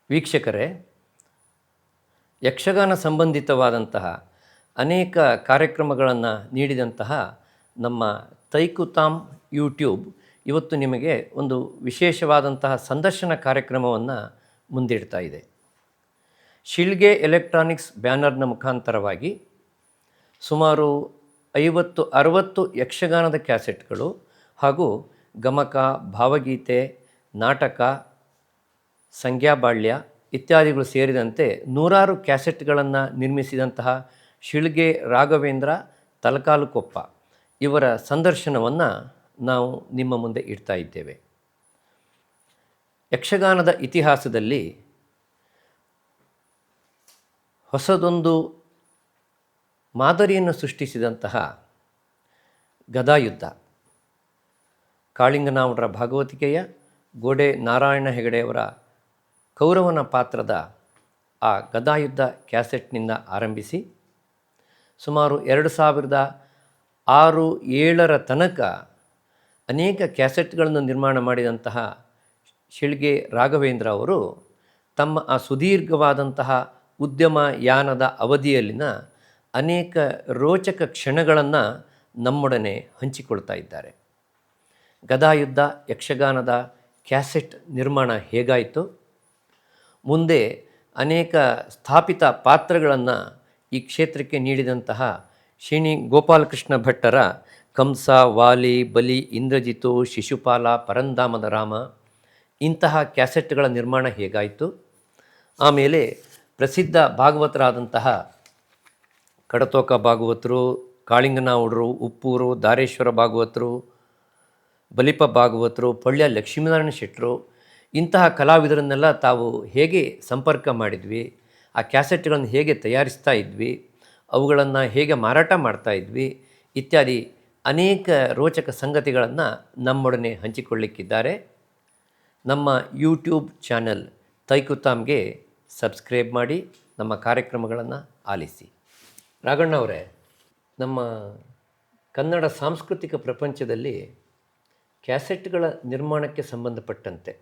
ವೀಕ್ಷಕರೇ, ಯಕ್ಷಗಾನ ಸಂಬಂಧಿತವಾದಂತಹ ಅನೇಕ ಕಾರ್ಯಕ್ರಮಗಳನ್ನು ನೀಡಿದಂತಹ ನಮ್ಮ ತೈಕುತಾಮ್ ಯೂಟ್ಯೂಬ್ ಇವತ್ತು ನಿಮಗೆ ಒಂದು ವಿಶೇಷವಾದಂತಹ ಸಂದರ್ಶನ ಕಾರ್ಯಕ್ರಮವನ್ನು ಮುಂದಿಡ್ತಾ ಇದೆ. ಶಿಳ್ಗೆ ಎಲೆಕ್ಟ್ರಾನಿಕ್ಸ್ ಬ್ಯಾನರ್ನ ಮುಖಾಂತರವಾಗಿ ಸುಮಾರು 50-60 ಯಕ್ಷಗಾನದ ಕ್ಯಾಸೆಟ್ಗಳು ಹಾಗೂ ಗಮಕ, ಭಾವಗೀತೆ, ನಾಟಕ, ಸಂಗ್ಯಾಬಾಳ್ಯ ಇತ್ಯಾದಿಗಳು ಸೇರಿದಂತೆ ನೂರಾರು ಕ್ಯಾಸೆಟ್ಗಳನ್ನು ನಿರ್ಮಿಸಿದಂತಹ ಶಿಳ್ಗೆ ರಾಘವೇಂದ್ರ ತಲಕಾಲುಕೊಪ್ಪ ಇವರ ಸಂದರ್ಶನವನ್ನು ನಾವು ನಿಮ್ಮ ಮುಂದೆ ಇಡ್ತಾ ಇದ್ದೇವೆ. ಯಕ್ಷಗಾನದ ಇತಿಹಾಸದಲ್ಲಿ ಹೊಸದೊಂದು ಮಾದರಿಯನ್ನು ಸೃಷ್ಟಿಸಿದಂತಹ ಗದಾಯುದ್ಧ, ಕಾಳಿಂಗನಾವಡರ ಭಾಗವತಿಕೆಯ ಗೋಡೆ ನಾರಾಯಣ ಹೆಗಡೆಯವರ ಕೌರವನ ಪಾತ್ರದ ಆ ಗದಾಯುದ್ಧ ಕ್ಯಾಸೆಟ್ನಿಂದ ಆರಂಭಿಸಿ ಸುಮಾರು 2006-7 ತನಕ ಅನೇಕ ಕ್ಯಾಸೆಟ್ಗಳನ್ನು ನಿರ್ಮಾಣ ಮಾಡಿದಂತಹ ಶಿಳ್ಗೆ ರಾಘವೇಂದ್ರ ಅವರು ತಮ್ಮ ಆ ಸುದೀರ್ಘವಾದಂತಹ ಉದ್ಯಮ ಯಾನದ ಅವಧಿಯಲ್ಲಿನ ಅನೇಕ ರೋಚಕ ಕ್ಷಣಗಳನ್ನು ನಮ್ಮೊಡನೆ ಹಂಚಿಕೊಳ್ತಾ ಇದ್ದಾರೆ. ಗದಾಯುದ್ಧ ಯಕ್ಷಗಾನದ ಕ್ಯಾಸೆಟ್ ನಿರ್ಮಾಣ ಹೇಗಾಯಿತು, ಮುಂದೆ ಅನೇಕ ಸ್ಥಾಪಿತ ಪಾತ್ರಗಳನ್ನು ಈ ಕ್ಷೇತ್ರಕ್ಕೆ ನೀಡಿದಂತಹ ಶ್ರೀನಿ ಗೋಪಾಲಕೃಷ್ಣ ಭಟ್ಟರ ಕಂಸ, ವಾಲಿ, ಬಲಿ, ಇಂದ್ರಜಿತು, ಶಿಶುಪಾಲ, ಪರಂಧಾಮದ ರಾಮ ಇಂತಹ ಕ್ಯಾಸೆಟ್ಗಳ ನಿರ್ಮಾಣ ಹೇಗಾಯಿತು, ಆಮೇಲೆ ಪ್ರಸಿದ್ಧ ಭಾಗವತರಾದಂತಹ ಕಡತೋಕ ಭಾಗವತರು, ಕಾಳಿಂಗನಾವಡರು, ಉಪ್ಪೂರು, ದಾರೇಶ್ವರ ಭಾಗವತರು, ಬಲಿಪ ಭಾಗವತರು, ಪಳ್ಯ ಲಕ್ಷ್ಮೀನಾರಾಯಣ ಶೆಟ್ಟರು ಇಂತಹ ಕಲಾವಿದರನ್ನೆಲ್ಲ ತಾವು ಹೇಗೆ ಸಂಪರ್ಕ ಮಾಡಿದ್ವಿ, ಆ ಕ್ಯಾಸೆಟ್ಗಳನ್ನು ಹೇಗೆ ತಯಾರಿಸ್ತಾ ಇದ್ವಿ, ಅವುಗಳನ್ನು ಹೇಗೆ ಮಾರಾಟ ಮಾಡ್ತಾ ಇದ್ವಿ ಇತ್ಯಾದಿ ಅನೇಕ ರೋಚಕ ಸಂಗತಿಗಳನ್ನು ನಮ್ಮೊಡನೆ ಹಂಚಿಕೊಳ್ಳಿಕ್ಕಿದ್ದಾರೆ. ನಮ್ಮ ಯೂಟ್ಯೂಬ್ ಚಾನಲ್ ತೈಕುತಾಮ್ಗೆ ಸಬ್ಸ್ಕ್ರೈಬ್ ಮಾಡಿ ನಮ್ಮ ಕಾರ್ಯಕ್ರಮಗಳನ್ನು ಆಲಿಸಿ. ರಾಘಣ್ಣ ಅವರೇ, ನಮ್ಮ ಕನ್ನಡ ಸಾಂಸ್ಕೃತಿಕ ಪ್ರಪಂಚದಲ್ಲಿ ಕ್ಯಾಸೆಟ್ಗಳ ನಿರ್ಮಾಣಕ್ಕೆ ಸಂಬಂಧಪಟ್ಟಂತೆ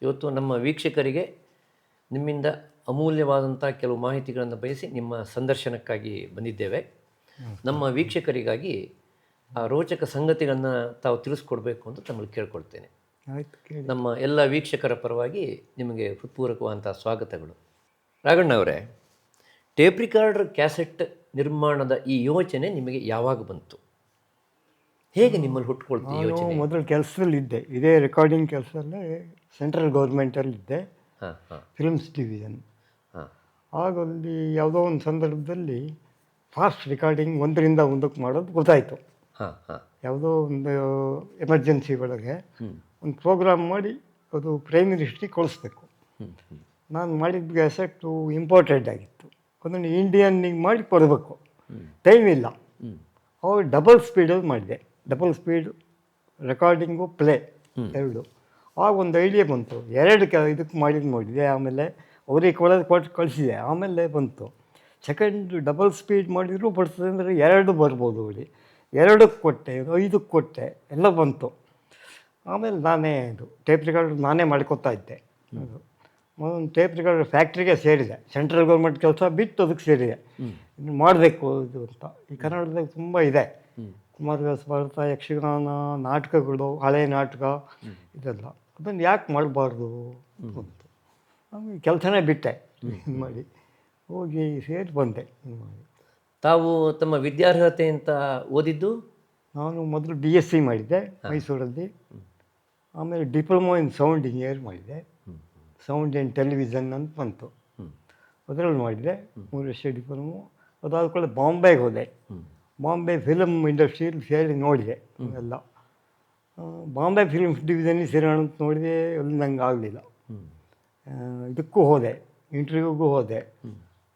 ಇವತ್ತು ನಮ್ಮ ವೀಕ್ಷಕರಿಗೆ ನಿಮ್ಮಿಂದ ಅಮೂಲ್ಯವಾದಂಥ ಕೆಲವು ಮಾಹಿತಿಗಳನ್ನು ಬಯಸಿ ನಿಮ್ಮ ಸಂದರ್ಶನಕ್ಕಾಗಿ ಬಂದಿದ್ದೇವೆ. ನಮ್ಮ ವೀಕ್ಷಕರಿಗಾಗಿ ಆ ರೋಚಕ ಸಂಗತಿಗಳನ್ನು ತಾವು ತಿಳಿಸ್ಕೊಡ್ಬೇಕು ಅಂತ ತಮ್ಮಲ್ಲಿ ಕೇಳ್ಕೊಳ್ತೇನೆ. ನಮ್ಮ ಎಲ್ಲ ವೀಕ್ಷಕರ ಪರವಾಗಿ ನಿಮಗೆ ಹೃತ್ಪೂರ್ವಕವಾದಂಥ ಸ್ವಾಗತಗಳು. ರಾಘಣ್ಣ ಅವರೇ, ಟೇಪ್ ರಿಕಾರ್ಡರ್ ಕ್ಯಾಸೆಟ್ ನಿರ್ಮಾಣದ ಈ ಯೋಚನೆ ನಿಮಗೆ ಯಾವಾಗ ಬಂತು? ಹೇಗೆ ನಿಮ್ಮಲ್ಲಿ ಹುಟ್ಟುಕೊಳ್ತು ಈ ಯೋಚನೆ? ಮೊದಲು ಕೆಲಸದಲ್ಲಿದ್ದೆ, ಇದೇ ರೆಕಾರ್ಡಿಂಗ್ ಕೆಲಸದಲ್ಲೇ ಸೆಂಟ್ರಲ್ ಗೌರ್ಮೆಂಟಲ್ಲಿದ್ದೆ, ಫಿಲ್ಮ್ಸ್ ಡಿವಿಷನ್. ಆಗ ಅಲ್ಲಿ ಯಾವುದೋ ಒಂದು ಸಂದರ್ಭದಲ್ಲಿ ಫಾಸ್ಟ್ ರೆಕಾರ್ಡಿಂಗ್ 1ರಿಂದ 1ಕ್ಕೆ ಮಾಡೋದು ಗೊತ್ತಾಯಿತು. ಯಾವುದೋ ಒಂದು ಎಮರ್ಜೆನ್ಸಿ ಒಳಗೆ ಒಂದು ಪ್ರೋಗ್ರಾಮ್ ಮಾಡಿ ಅದು ಪ್ರೈಮ್ ಮಿನಿಸ್ಟ್ರಿಗೆ ಕಳಿಸ್ಬೇಕು. ನಾನು ಮಾಡಿದ ಕ್ಯಾಸೆಟ್ಟು ಇಂಪಾರ್ಟೆಂಟ್ ಆಗಿತ್ತು, ಅದನ್ನು ಇಂಡಿಯನ್ನಿಗೆ ಮಾಡಿ ಕೊಡಬೇಕು, ಟೈಮ್ ಇಲ್ಲ. ಅವಾಗ ಡಬಲ್ ಸ್ಪೀಡಲ್ಲಿ ಮಾಡಿದೆ, ಡಬಲ್ ಸ್ಪೀಡ್ ರೆಕಾರ್ಡಿಂಗು ಪ್ಲೇ ಎರಡು. ಆಗ ಒಂದು ಐಡಿಯಾ ಬಂತು, 2 ಇದಕ್ಕೆ ಮಾಡಿದ್ದು ನೋಡಿದೆ, ಆಮೇಲೆ ಅವ್ರಿಗೆ ಕೊಟ್ಟು ಕಳಿಸಿದೆ, ಆಮೇಲೆ ಬಂತು ಸೆಕೆಂಡ್ ಡಬಲ್ ಸ್ಪೀಡ್ ಮಾಡಿದರೂ ಬರ್ತದೆ ಅಂದರೆ 2 ಬರ್ಬೋದು ಅಲ್ಲಿ, 2ಕ್ಕೆ ಕೊಟ್ಟೆ, 5ಕ್ಕೆ ಕೊಟ್ಟೆ, ಎಲ್ಲ ಬಂತು. ಆಮೇಲೆ ನಾನೇ ಇದು ಟೇಪ್ ರಿಕಾರ್ಡರ್ ನಾನೇ ಮಾಡ್ಕೊತಾ ಇದ್ದೆ. ಅದು ಒಂದು ಟೇಪ್ ರಿಕಾರ್ಡರ್ ಫ್ಯಾಕ್ಟ್ರಿಗೆ ಸೇರಿದೆ, ಸೆಂಟ್ರಲ್ ಗೌರ್ಮೆಂಟ್ ಕೆಲಸ ಬಿಟ್ಟು ಅದಕ್ಕೆ ಸೇರಿದೆ. ಇನ್ನು ಮಾಡಬೇಕು ಇದು ಅಂತ. ಈ ಕನ್ನಡದಾಗ ತುಂಬ ಇದೆ, ಕುಮಾರವ್ಯಾಸ ಭಾರತ, ಯಕ್ಷಗಾನ, ನಾಟಕಗಳು, ಹಳೆ ನಾಟಕ ಇದೆಲ್ಲ. ಅದನ್ನು ಯಾಕೆ ಮಾಡಬಾರ್ದು ಅಂತ ಆಮೇಲೆ ಕೆಲಸನೇ ಬಿಟ್ಟೆ ಮಾಡಿ, ಹೋಗಿ ಸೇರಿ ಬಂದೆ ಮಾಡಿ. ತಾವು ತಮ್ಮ ವಿದ್ಯಾರ್ಹತೆ ಅಂತ ಓದಿದ್ದು? ನಾನು ಮೊದಲು BSc ಮಾಡಿದ್ದೆ ಮೈಸೂರಲ್ಲಿ, ಆಮೇಲೆ ಡಿಪ್ಲೊಮೊ ಇನ್ ಸೌಂಡ್ ಇಂಜಿನಿಯರ್ ಮಾಡಿದೆ, ಸೌಂಡ್ ಆ್ಯಂಡ್ ಟೆಲಿವಿಷನ್ ಅಂತ ಬಂತು, ಅದರಲ್ಲಿ ಮಾಡಿದೆ 3 ವರ್ಷ ಡಿಪ್ಲೊಮೊ. ಅದಾದ ಕೂಡ ಬಾಂಬೆಗೆ ಹೋದೆ, ಬಾಂಬೆ ಫಿಲಮ್ ಇಂಡಸ್ಟ್ರಿಯಲ್ಲಿ ಸೇರಿ ನೋಡಿದೆ ಎಲ್ಲ. ಬಾಂಬೆ ಫಿಲ್ಮ್ ಡಿವಿಷನ್ನಿಗೆ ಸೇರೋಣ ಅಂತ ನೋಡಿದೆ, ಅಲ್ಲಿ ನಂಗೆ ಆಗಲಿಲ್ಲ. ಇದಕ್ಕೂ ಹೋದೆ, ಇಂಟರ್ವ್ಯೂಗೂ ಹೋದೆ,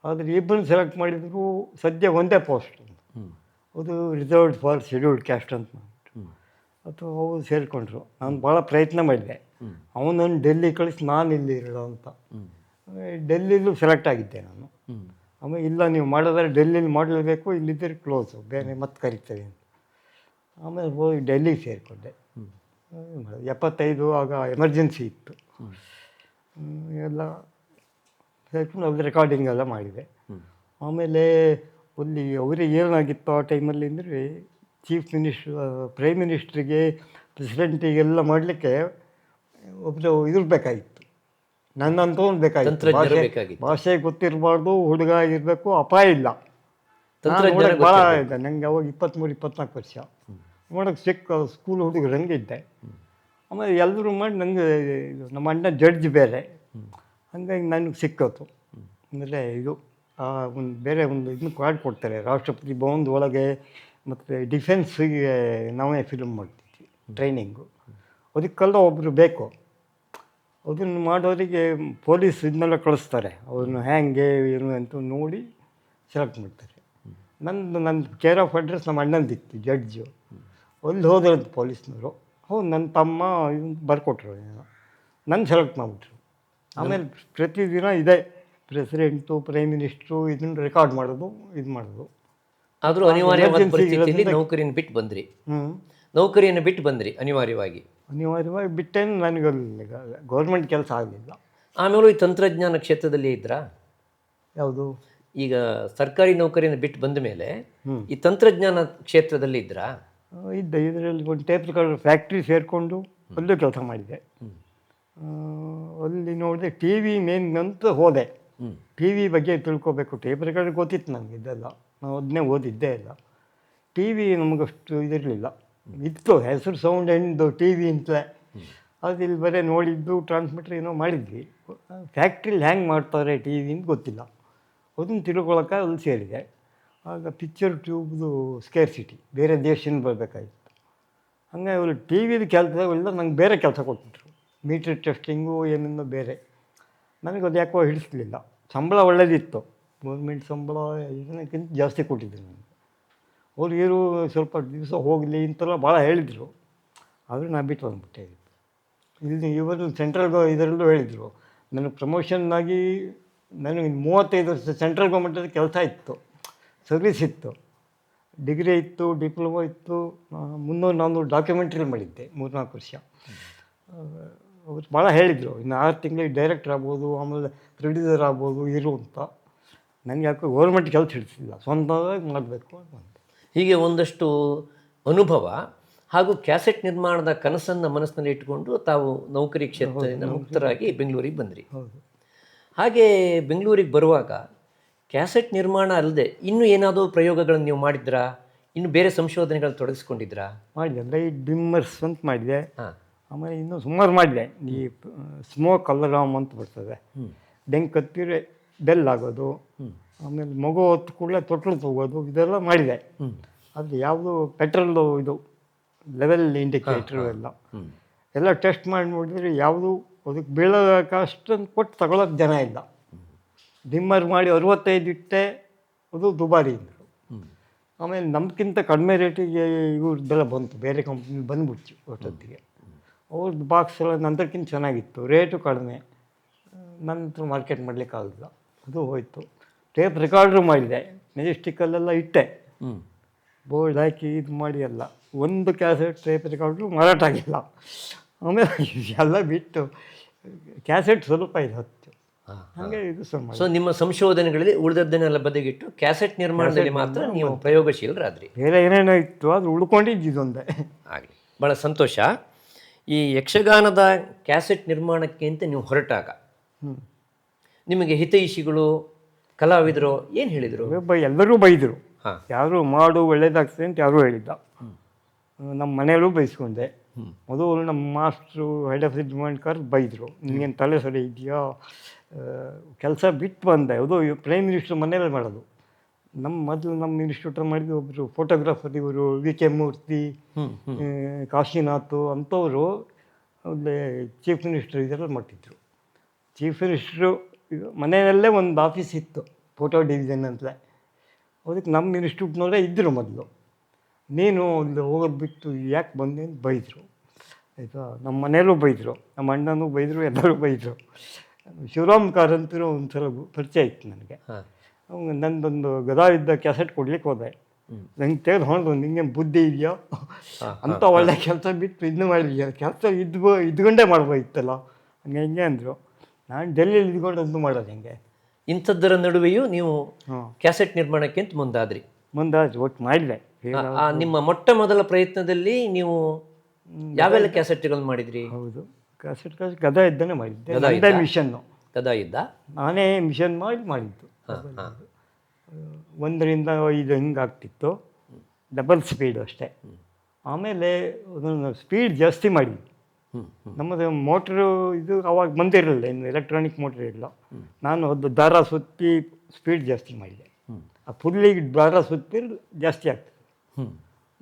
ಆದರೆ ಇಬ್ಬರು ಸೆಲೆಕ್ಟ್ ಮಾಡಿದ್ರು, ಸದ್ಯ ಒಂದೇ ಪೋಸ್ಟ್, ಅದು ರಿಸರ್ವ್ಡ್ ಫಾರ್ ಶೆಡ್ಯೂಲ್ಡ್ ಕ್ಯಾಸ್ಟ್ ಅಂತ ಮಾಡಿಬಿಟ್ಟು ಅಥವಾ ಅವರು ಸೇರಿಕೊಂಡ್ರು. ನಾನು ಭಾಳ ಪ್ರಯತ್ನ ಮಾಡಿದೆ, ಅವನನ್ನು ಡೆಲ್ಲಿ ಕಳಿಸಿ ನಾನು ಇಲ್ಲಿ ಇರೋಣ ಅಂತ. ಡೆಲ್ಲಿಲೂ ಸೆಲೆಕ್ಟ್ ಆಗಿದ್ದೆ ನಾನು. ಆಮೇಲೆ ಇಲ್ಲ, ನೀವು ಮಾಡೋದಾದ್ರೆ ಡೆಲ್ಲಿಲಿ ಮಾಡಲೇಬೇಕು, ಇಲ್ಲಿದ್ದರೆ ಕ್ಲೋಸು, ಬೇರೆ ಮತ್ತೆ ಕರಿತೇವೆ ಅಂತ. ಆಮೇಲೆ ಹೋಗಿ ಡೆಲ್ಲಿಗೆ ಸೇರಿಕೊಂಡೆ. 75 ಆಗ ಎಮರ್ಜೆನ್ಸಿ ಇತ್ತು. ಎಲ್ಲ ಸೇರ್ಕೊಂಡು ಅಲ್ಲಿ ರೆಕಾರ್ಡಿಂಗ್ ಎಲ್ಲ ಮಾಡಿದೆ. ಆಮೇಲೆ ಅಲ್ಲಿ ಅವರಿಗೆ ಏನಾಗಿತ್ತು ಆ ಟೈಮಲ್ಲಿ ಅಂದರೆ ಪ್ರೈಮ್ ಮಿನಿಸ್ಟ್ರಿಗೆ ಪ್ರೆಸಿಡೆಂಟಿಗೆಲ್ಲ ಮಾಡಲಿಕ್ಕೆ ಒಬ್ಬರು ಬೇಕಾಗಿತ್ತು, ನನ್ನಂತೂ ಒಂದು ಬೇಕಾಗಿತ್ತು. ಭಾಷೆ ಗೊತ್ತಿರಬಾರ್ದು, ಹುಡುಗ ಇರಬೇಕು, ಅಪಾಯ ಇಲ್ಲ. ನಾನು ನೋಡೋಕ್ಕೆ ಭಾಳ ಇದೆ, ನನಗೆ ಅವಾಗ 23-24 ವರ್ಷ. ನೋಡೋಕ್ಕೆ ಸ್ಕೂಲ್ ಹುಡುಗರಂಗೆ ಇದ್ದೆ. ಆಮೇಲೆ ಎಲ್ಲರೂ ಮಾಡಿ ನನಗೆ ನಮ್ಮ ಅಣ್ಣ ಜಡ್ಜ್ ಬೇರೆ, ಹಾಗಾಗಿ ನನಗೆ ಸಿಕ್ಕೋತು. ಅಂದರೆ ಇದು ಒಂದು ಬೇರೆ ಒಂದು ಇದನ್ನು ಕಾರ್ಡ್ ಕೊಡ್ತಾರೆ, ರಾಷ್ಟ್ರಪತಿ ಭವನದ ಒಳಗೆ ಮತ್ತು ಡಿಫೆನ್ಸಿಗೆ ನಾವೇ ಫಿಲ್ಮ್ ಮಾಡ್ತಿದ್ವಿ ಟ್ರೈನಿಂಗು. ಅದಕ್ಕೆಲ್ಲ ಒಬ್ಬರು ಬೇಕು. ಅದನ್ನು ಮಾಡೋರಿಗೆ ಪೊಲೀಸ್ ಇದನ್ನೆಲ್ಲ ಕಳಿಸ್ತಾರೆ, ಅವ್ರನ್ನ ಹೇಗೆ ಏನು ಅಂತ ನೋಡಿ ಸೆಲೆಕ್ಟ್ ಮಾಡ್ತಾರೆ. ನನ್ನ ಕೇರ್ ಆಫ್ ಅಡ್ರೆಸ್ ನಮ್ಮ ಅಣ್ಣಂದಿತ್ತು ಜಡ್ಜು. ಅಲ್ಲಿ ಹೋದ್ರಂತ ಪೊಲೀಸ್ನವರು, ಹೌದು ನನ್ನ ತಮ್ಮ ಇದನ್ನು ಬರ್ಕೊಟ್ರು, ನನ್ನ ಸೆಲೆಕ್ಟ್ ಮಾಡಿಬಿಟ್ರು. ಆಮೇಲೆ ಪ್ರತಿದಿನ ಇದೆ ಪ್ರೆಸಿಡೆಂಟು, ಪ್ರೈಮ್ ಮಿನಿಸ್ಟ್ರು ಇದನ್ನು ರೆಕಾರ್ಡ್ ಮಾಡೋದು, ಇದು ಮಾಡೋದು. ಆದರೂ ಅನಿವಾರ್ಯವಾಗಿ ನೌಕರಿಯನ್ನು ಬಿಟ್ಟು ಬಂದ್ರಿ. ನೌಕರಿಯನ್ನು ಬಿಟ್ಟು ಬಂದ್ರಿ ಅನಿವಾರ್ಯವಾಗಿ ಬಿಟ್ಟೇನು, ನನಗೆ ಗೌರ್ಮೆಂಟ್ ಕೆಲಸ ಆಗಲಿಲ್ಲ. ಆಮೇಲೂ ಈ ತಂತ್ರಜ್ಞಾನ ಕ್ಷೇತ್ರದಲ್ಲಿ ಇದ್ರಾ? ಯಾವುದು? ಈಗ ಸರ್ಕಾರಿ ನೌಕರಿಯನ್ನು ಬಿಟ್ಟು ಬಂದ ಮೇಲೆ ಈ ತಂತ್ರಜ್ಞಾನ ಕ್ಷೇತ್ರದಲ್ಲಿ ಇದ್ರಾ? ಇದ್ದೆ. ಇದರಲ್ಲಿ ಒಂದು ಟೇಪ್ ರೆಕಾರ್ಡರ್ ಫ್ಯಾಕ್ಟ್ರಿ ಸೇರಿಕೊಂಡು ಅಲ್ಲೂ ಕೆಲಸ ಮಾಡಿದೆ. ಅಲ್ಲಿ ನೋಡಿದೆ ಟಿ ವಿ ಮೇನ್ ಅಂತ ಹೋದೆ. ಟಿ ವಿ ಬಗ್ಗೆ ತಿಳ್ಕೊಬೇಕು. ಟೇಪ್ ರೆಕಾರ್ಡರ್ ಗೊತ್ತಿತ್ತು ನನಗೆ, ಇದೆಲ್ಲ ನಾವು ಅದನ್ನೇ ಓದಿದ್ದೇ ಇಲ್ಲ. ಟಿ ವಿ ನಮಗಷ್ಟು ಇದಿರಲಿಲ್ಲ. ಇತ್ತು ಹೆಸರು ಸೌಂಡ್ ಎಂಡು ಟಿ ವಿ ಅಂತಲೇ, ಅದು ಇಲ್ಲಿ ಬರೀ ನೋಡಿದ್ದು ಟ್ರಾನ್ಸ್ಮಿಟ್ರ್ ಏನೋ ಮಾಡಿದ್ವಿ. ಫ್ಯಾಕ್ಟ್ರಿಲಿ ಹ್ಯಾಂಗೆ ಮಾಡ್ತಾರೆ ಟಿ ವಿ ಅಂತ ಗೊತ್ತಿಲ್ಲ. ಅದನ್ನು ತಿಳ್ಕೊಳಕ್ಕೆ ಅಲ್ಲಿ ಸೇರಿದೆ. ಆಗ ಪಿಕ್ಚರ್ ಟ್ಯೂಬ್ದು ಸ್ಕೇರ್ಸಿಟಿ, ಬೇರೆ ದೇಶದಿಂದ ಬರಬೇಕಾಗಿತ್ತು. ಹಂಗಾಗಿ ಅವರು ಟಿ ವಿದು ಕೆಲಸವೆಲ್ಲ ನಂಗೆ ಬೇರೆ ಕೆಲಸ ಕೊಟ್ಬಿಟ್ರು, ಮೀಟ್ರ್ ಟೆಸ್ಟಿಂಗು ಏನೇನೋ ಬೇರೆ. ನನಗೆ ಅದು ಯಾಕೋ ಹಿಡಿಸ್ಲಿಲ್ಲ. ಸಂಬಳ ಒಳ್ಳೆಯದಿತ್ತು, ಗೌರ್ಮೆಂಟ್ ಸಂಬಳ ಇದಕ್ಕಿಂತ ಜಾಸ್ತಿ ಕೊಟ್ಟಿದ್ದರು ನನಗೆ. ಅವ್ರು ಇವರು ಸ್ವಲ್ಪ ದಿವಸ ಹೋಗಲಿ ಇಂತೆಲ್ಲ ಭಾಳ ಹೇಳಿದರು, ಆದರೂ ನಾನು ಬಿಟ್ಟು ಬಂದ್ಬಿಟ್ಟೆ. ಇಲ್ಲಿ ಇವರು ಸೆಂಟ್ರಲ್ ಇದರಲ್ಲೂ ಹೇಳಿದರು, ನನಗೆ ಪ್ರಮೋಷನ್ನಾಗಿ ನನಗೆ 35 ವರ್ಷ ಸೆಂಟ್ರಲ್ ಗೌರ್ಮೆಂಟಲ್ಲಿ ಕೆಲಸ ಇತ್ತು, ಸರ್ವಿಸ್ ಇತ್ತು, ಡಿಗ್ರಿ ಇತ್ತು, ಡಿಪ್ಲೊಮೊ ಇತ್ತು. 300-400 ಡಾಕ್ಯುಮೆಂಟ್ರಿ ಮಾಡಿದ್ದೆ 3-4 ವರ್ಷ. ಅವ್ರು ಭಾಳ ಹೇಳಿದರು, ಇನ್ನು 6 ತಿಂಗಳಿಗೆ ಡೈರೆಕ್ಟರ್ ಆಗ್ಬೋದು, ಆಮೇಲೆ ಪ್ರೊಡ್ಯೂಸರ್ ಆಗ್ಬೋದು ಇರು ಅಂತ. ನನಗೆ ಯಾಕೋ ಗೌರ್ಮೆಂಟ್ ಕೆಲಸ ಹಿಡಿಸಿಲ್ಲ, ಸ್ವಂತವಾಗಿ ಮಾಡಬೇಕು ಅಂತ. ಹೀಗೆ ಒಂದಷ್ಟು ಅನುಭವ ಹಾಗೂ ಕ್ಯಾಸೆಟ್ ನಿರ್ಮಾಣದ ಕನಸನ್ನು ಮನಸ್ಸಿನಲ್ಲಿ ಇಟ್ಟುಕೊಂಡು ತಾವು ನೌಕರಿ ಕ್ಷೇತ್ರದಿಂದ ಮುಕ್ತರಾಗಿ ಬೆಂಗಳೂರಿಗೆ ಬಂದ್ರಿ. ಹೌದು. ಹಾಗೆ ಬೆಂಗಳೂರಿಗೆ ಬರುವಾಗ ಕ್ಯಾಸೆಟ್ ನಿರ್ಮಾಣ ಅಲ್ಲದೆ ಇನ್ನೂ ಏನಾದರೂ ಪ್ರಯೋಗಗಳನ್ನು ನೀವು ಮಾಡಿದ್ರಾ? ಇನ್ನು ಬೇರೆ ಸಂಶೋಧನೆಗಳನ್ನು ತೊಡಗಿಸ್ಕೊಂಡಿದ್ರಾ? ಮಾಡಿದೆ. ಅಂದರೆ ಈ ಡಿಮ್ಮರ್ಸ್ ಅಂತ ಮಾಡಿದೆ. ಆಮೇಲೆ ಇನ್ನೂ ಸುಮಾರು ಮಾಡಿದೆ. ಈ ಸ್ಮೋಕ್ ಅಲಾರಾಮ್ ಅಂತ ಬರ್ತದೆ, ಬೆಂಕಿ ಹತ್ತಿರ ಬೆಲ್ ಆಗೋದು, ಆಮೇಲೆ ಮಗು ಹೊತ್ತು ಕೂಡಲೇ ತೊಟ್ಲು ತಗೋದು, ಇದೆಲ್ಲ ಮಾಡಿದೆ. ಅದು ಯಾವುದು ಪೆಟ್ರೋಲ್ದು ಇದು ಲೆವೆಲ್ ಇಂಡಿಕೇಟ್ರು ಎಲ್ಲ ಟೆಸ್ಟ್ ಮಾಡಿ ನೋಡಿದ್ರೆ ಯಾವುದು ಅದಕ್ಕೆ ಬೀಳೋಕೆ ಅಷ್ಟೊಂದು ಕೊಟ್ಟು ತಗೊಳ್ಳೋಕೆ ಜನ ಇಲ್ಲ. ಡಿಮ್ಮರ್ ಮಾಡಿ 65 ಇಟ್ಟೆ, ಅದು ದುಬಾರಿ ಇದ್ದರು. ಆಮೇಲೆ ನಮಗಿಂತ ಕಡಿಮೆ ರೇಟಿಗೆ ಇವ್ರದ್ದೆಲ್ಲ ಬಂತು, ಬೇರೆ ಕಂಪ್ನಿ ಬಂದ್ಬಿಡ್ತು ಅಷ್ಟೊತ್ತಿಗೆ. ಅವ್ರದ್ದು ಬಾಕ್ಸ್ ಎಲ್ಲ ನಂತರಕ್ಕಿಂತ ಚೆನ್ನಾಗಿತ್ತು, ರೇಟು ಕಡಿಮೆ. ನಂತರ ಮಾರ್ಕೆಟ್ ಮಾಡಲಿಕ್ಕಾಗಲಿಲ್ಲ, ಅದು ಹೋಯಿತು. ಟೇಪ್ ರೆಕಾರ್ಡ್ರು ಮಾಡಿದೆ, ಮೆಜೆಸ್ಟಿಕ್ಕಲ್ಲೆಲ್ಲ ಇಟ್ಟೆ, ಬೋರ್ಡ್ ಹಾಕಿ ಇದು ಮಾಡಿ ಎಲ್ಲ. ಒಂದು ಕ್ಯಾಸೆಟ್ ಟೇಪ್ ರೆಕಾರ್ಡ್ರು ಮಾರಾಟ ಆಗಿಲ್ಲ. ಆಮೇಲೆ ಎಲ್ಲ ಬಿಟ್ಟು ಕ್ಯಾಸೆಟ್ ಸ್ವಲ್ಪ ಇದು ಹತ್ತು, ಹಾಗೆ ಇದು ಸುಮ್ಮನೆ. ಸೊ ನಿಮ್ಮ ಸಂಶೋಧನೆಗಳಲ್ಲಿ ಉಳಿದದ್ದನ್ನೆಲ್ಲ ಬದಿಗಿಟ್ಟು ಕ್ಯಾಸೆಟ್ ನಿರ್ಮಾಣದಲ್ಲಿ ಮಾತ್ರ ನೀವು ಪ್ರಯೋಗಶೀಲರಾದ್ರಿ. ಬೇರೆ ಏನೇನೋ ಇತ್ತು, ಅದು ಉಳ್ಕೊಂಡಿದ್ದು ಇದೊಂದೇ. ಆಗಲಿ, ಭಾಳ ಸಂತೋಷ. ಈ ಯಕ್ಷಗಾನದ ಕ್ಯಾಸೆಟ್ ನಿರ್ಮಾಣಕ್ಕೆ ಅಂತ ನೀವು ಹೊರಟಾಗ ನಿಮಗೆ ಹಿತೈಷಿಗಳು, ಕಲಾವಿದರು ಏನು ಹೇಳಿದರು? ಎಲ್ಲರೂ ಬೈದರು. ಯಾರು ಮಾಡು ಒಳ್ಳೇದಾಗ್ತದೆ ಅಂತ ಯಾರೂ ಹೇಳಿದ್ದ. ನಮ್ಮ ಮನೆಯಲ್ಲೂ ಬೈಸ್ಕೊಂಡೆ. ಮೊದಲು ನಮ್ಮ master head of the department ಕರೆದು ಬೈದರು, ನಿನಗೇನು ತಲೆ ಸರಿ ಇದೆಯಾ, ಕೆಲಸ ಬಿಟ್ಟು ಬಂದೆ. ಅದು ಪ್ರೈಮ್ ಮಿನಿಸ್ಟ್ರ್ ಮನೆಯಲ್ಲೇ ಮಾಡೋದು. ನಮ್ಮ ಇನ್ಸ್ಟಿಟ್ಯೂಟಲ್ಲಿ ಮಾಡಿದ್ದು ಒಬ್ಬರು ಫೋಟೋಗ್ರಾಫರ್, ಇವರು ವಿ ಕೆ ಮೂರ್ತಿ, ಕಾಶಿನಾಥ್ ಅಂಥವರು ಒಳ್ಳೆ ಚೀಫ್ ಮಿನಿಸ್ಟ್ರು ಇದೆಲ್ಲ ಮಾಡ್ತಿದ್ರು. ಚೀಫ್ ಮಿನಿಸ್ಟ್ರು ಮನೆಯಲ್ಲೇ ಒಂದು ಆಫೀಸ್ ಇತ್ತು, ಫೋಟೋ ಡಿವಿಷನ್ ಅಂತಲೇ. ಅದಕ್ಕೆ ನಮ್ಮ ಇನ್ಸ್ಟಿಟ್ಯೂಟ್ನವರೇ ಇದ್ದರು ಮೊದಲು. ನೀನು ಅಲ್ಲಿ ಹೋಗೋದು ಬಿಟ್ಟು ಯಾಕೆ ಬಂದೆ ಅಂತ ಬೈದರು, ಆಯಿತಾ. ನಮ್ಮ ಮನೆಯಲ್ಲೂ ಬೈದರು, ನಮ್ಮ ಅಣ್ಣನೂ ಬೈದರು, ಎಲ್ಲರೂ ಬೈದರು. ಶಿವರಾಮ್ ಕಾರಂತರು ಒಂದು ಸಲ ಪರಿಚಯ ಇತ್ತು ನನಗೆ. ನಂದೊಂದು ಗದಾವಿದ್ದ ಕ್ಯಾಸೆಟ್ ಕೊಡ್ಲಿಕ್ಕೆ ಹೋದೆ. ನಂಗೆ ತೆಗೆದು ಹೊಂದು, ನಿಂಗೆ ಬುದ್ಧಿ ಇದೆಯಾ ಅಂತ, ಒಳ್ಳೆ ಕೆಲಸ ಬಿಟ್ಟು ಇದನ್ನು ಮಾಡಿದ್ಯಾ, ಕೆಲಸ ಇದ್ಕೊಂಡೇ ಮಾಡ್ಬೋದಿತ್ತಲ್ಲ, ಹಂಗೆ ಹಿಂಗೆ ಅಂದರು. ನಾನು ಡೆಲ್ಲಿಯಲ್ಲಿ ಇದ್ಕೊಂಡು ಒಂದು ಮಾಡೋದು ಹೆಂಗೆ. ಇಂಥದ್ದರ ನಡುವೆಯೂ ನೀವು ಹಾಂ, ಕ್ಯಾಸೆಟ್ ನಿರ್ಮಾಣಕ್ಕೆ ಅಂತ ಮುಂದಾದ್ರಿ. ಮುಂದಾಯ್ತು ಒಟ್ಟು ಮಾಡಿದೆ. ನಿಮ್ಮ ಮೊಟ್ಟ ಮೊದಲ ಪ್ರಯತ್ನದಲ್ಲಿ ನೀವು ಯಾವೆಲ್ಲ ಕ್ಯಾಸೆಟ್ಗಳನ್ನು ಮಾಡಿದ್ರಿ? ಹೌದು, ಕ್ಯಾಸೆಟ್ ಗದಾ ಇದ್ದಾನೆ ಮಾಡಿದ್ದೆ. ಗದಾ ನಂದೇ ಇದ್ದ? ಮಿಷನ್ನು, ಗದಾ ಇದ್ದ? ನಾನೇ ಮಿಷನ್ ಮಾಡಿದ್ದು. ಒಂದರಿಂದ 5 ಹಿಂಗೆ ಆಗ್ತಿತ್ತು, ಡಬಲ್ ಸ್ಪೀಡ್ ಅಷ್ಟೇ. ಆಮೇಲೆ ಅದನ್ನು ಸ್ಪೀಡ್ ಜಾಸ್ತಿ ಮಾಡಿದ್ವಿ. ನಮ್ಮದು ಮೋಟ್ರು ಇದು ಅವಾಗ ಬಂದಿರಲಿಲ್ಲ, ಇನ್ನು ಎಲೆಕ್ಟ್ರಾನಿಕ್ ಮೋಟ್ರ್ ಇರಲಿಲ್ಲ. ನಾನು ಅದು ದಾರ ಸುತ್ತಿ ಸ್ಪೀಡ್ ಜಾಸ್ತಿ ಮಾಡಿದೆ. ಆ ಪುಲ್ಲಿಗೆ ದಾರ ಸುತ್ತಿದ್ರೆ ಜಾಸ್ತಿ ಆಗ್ತದೆ.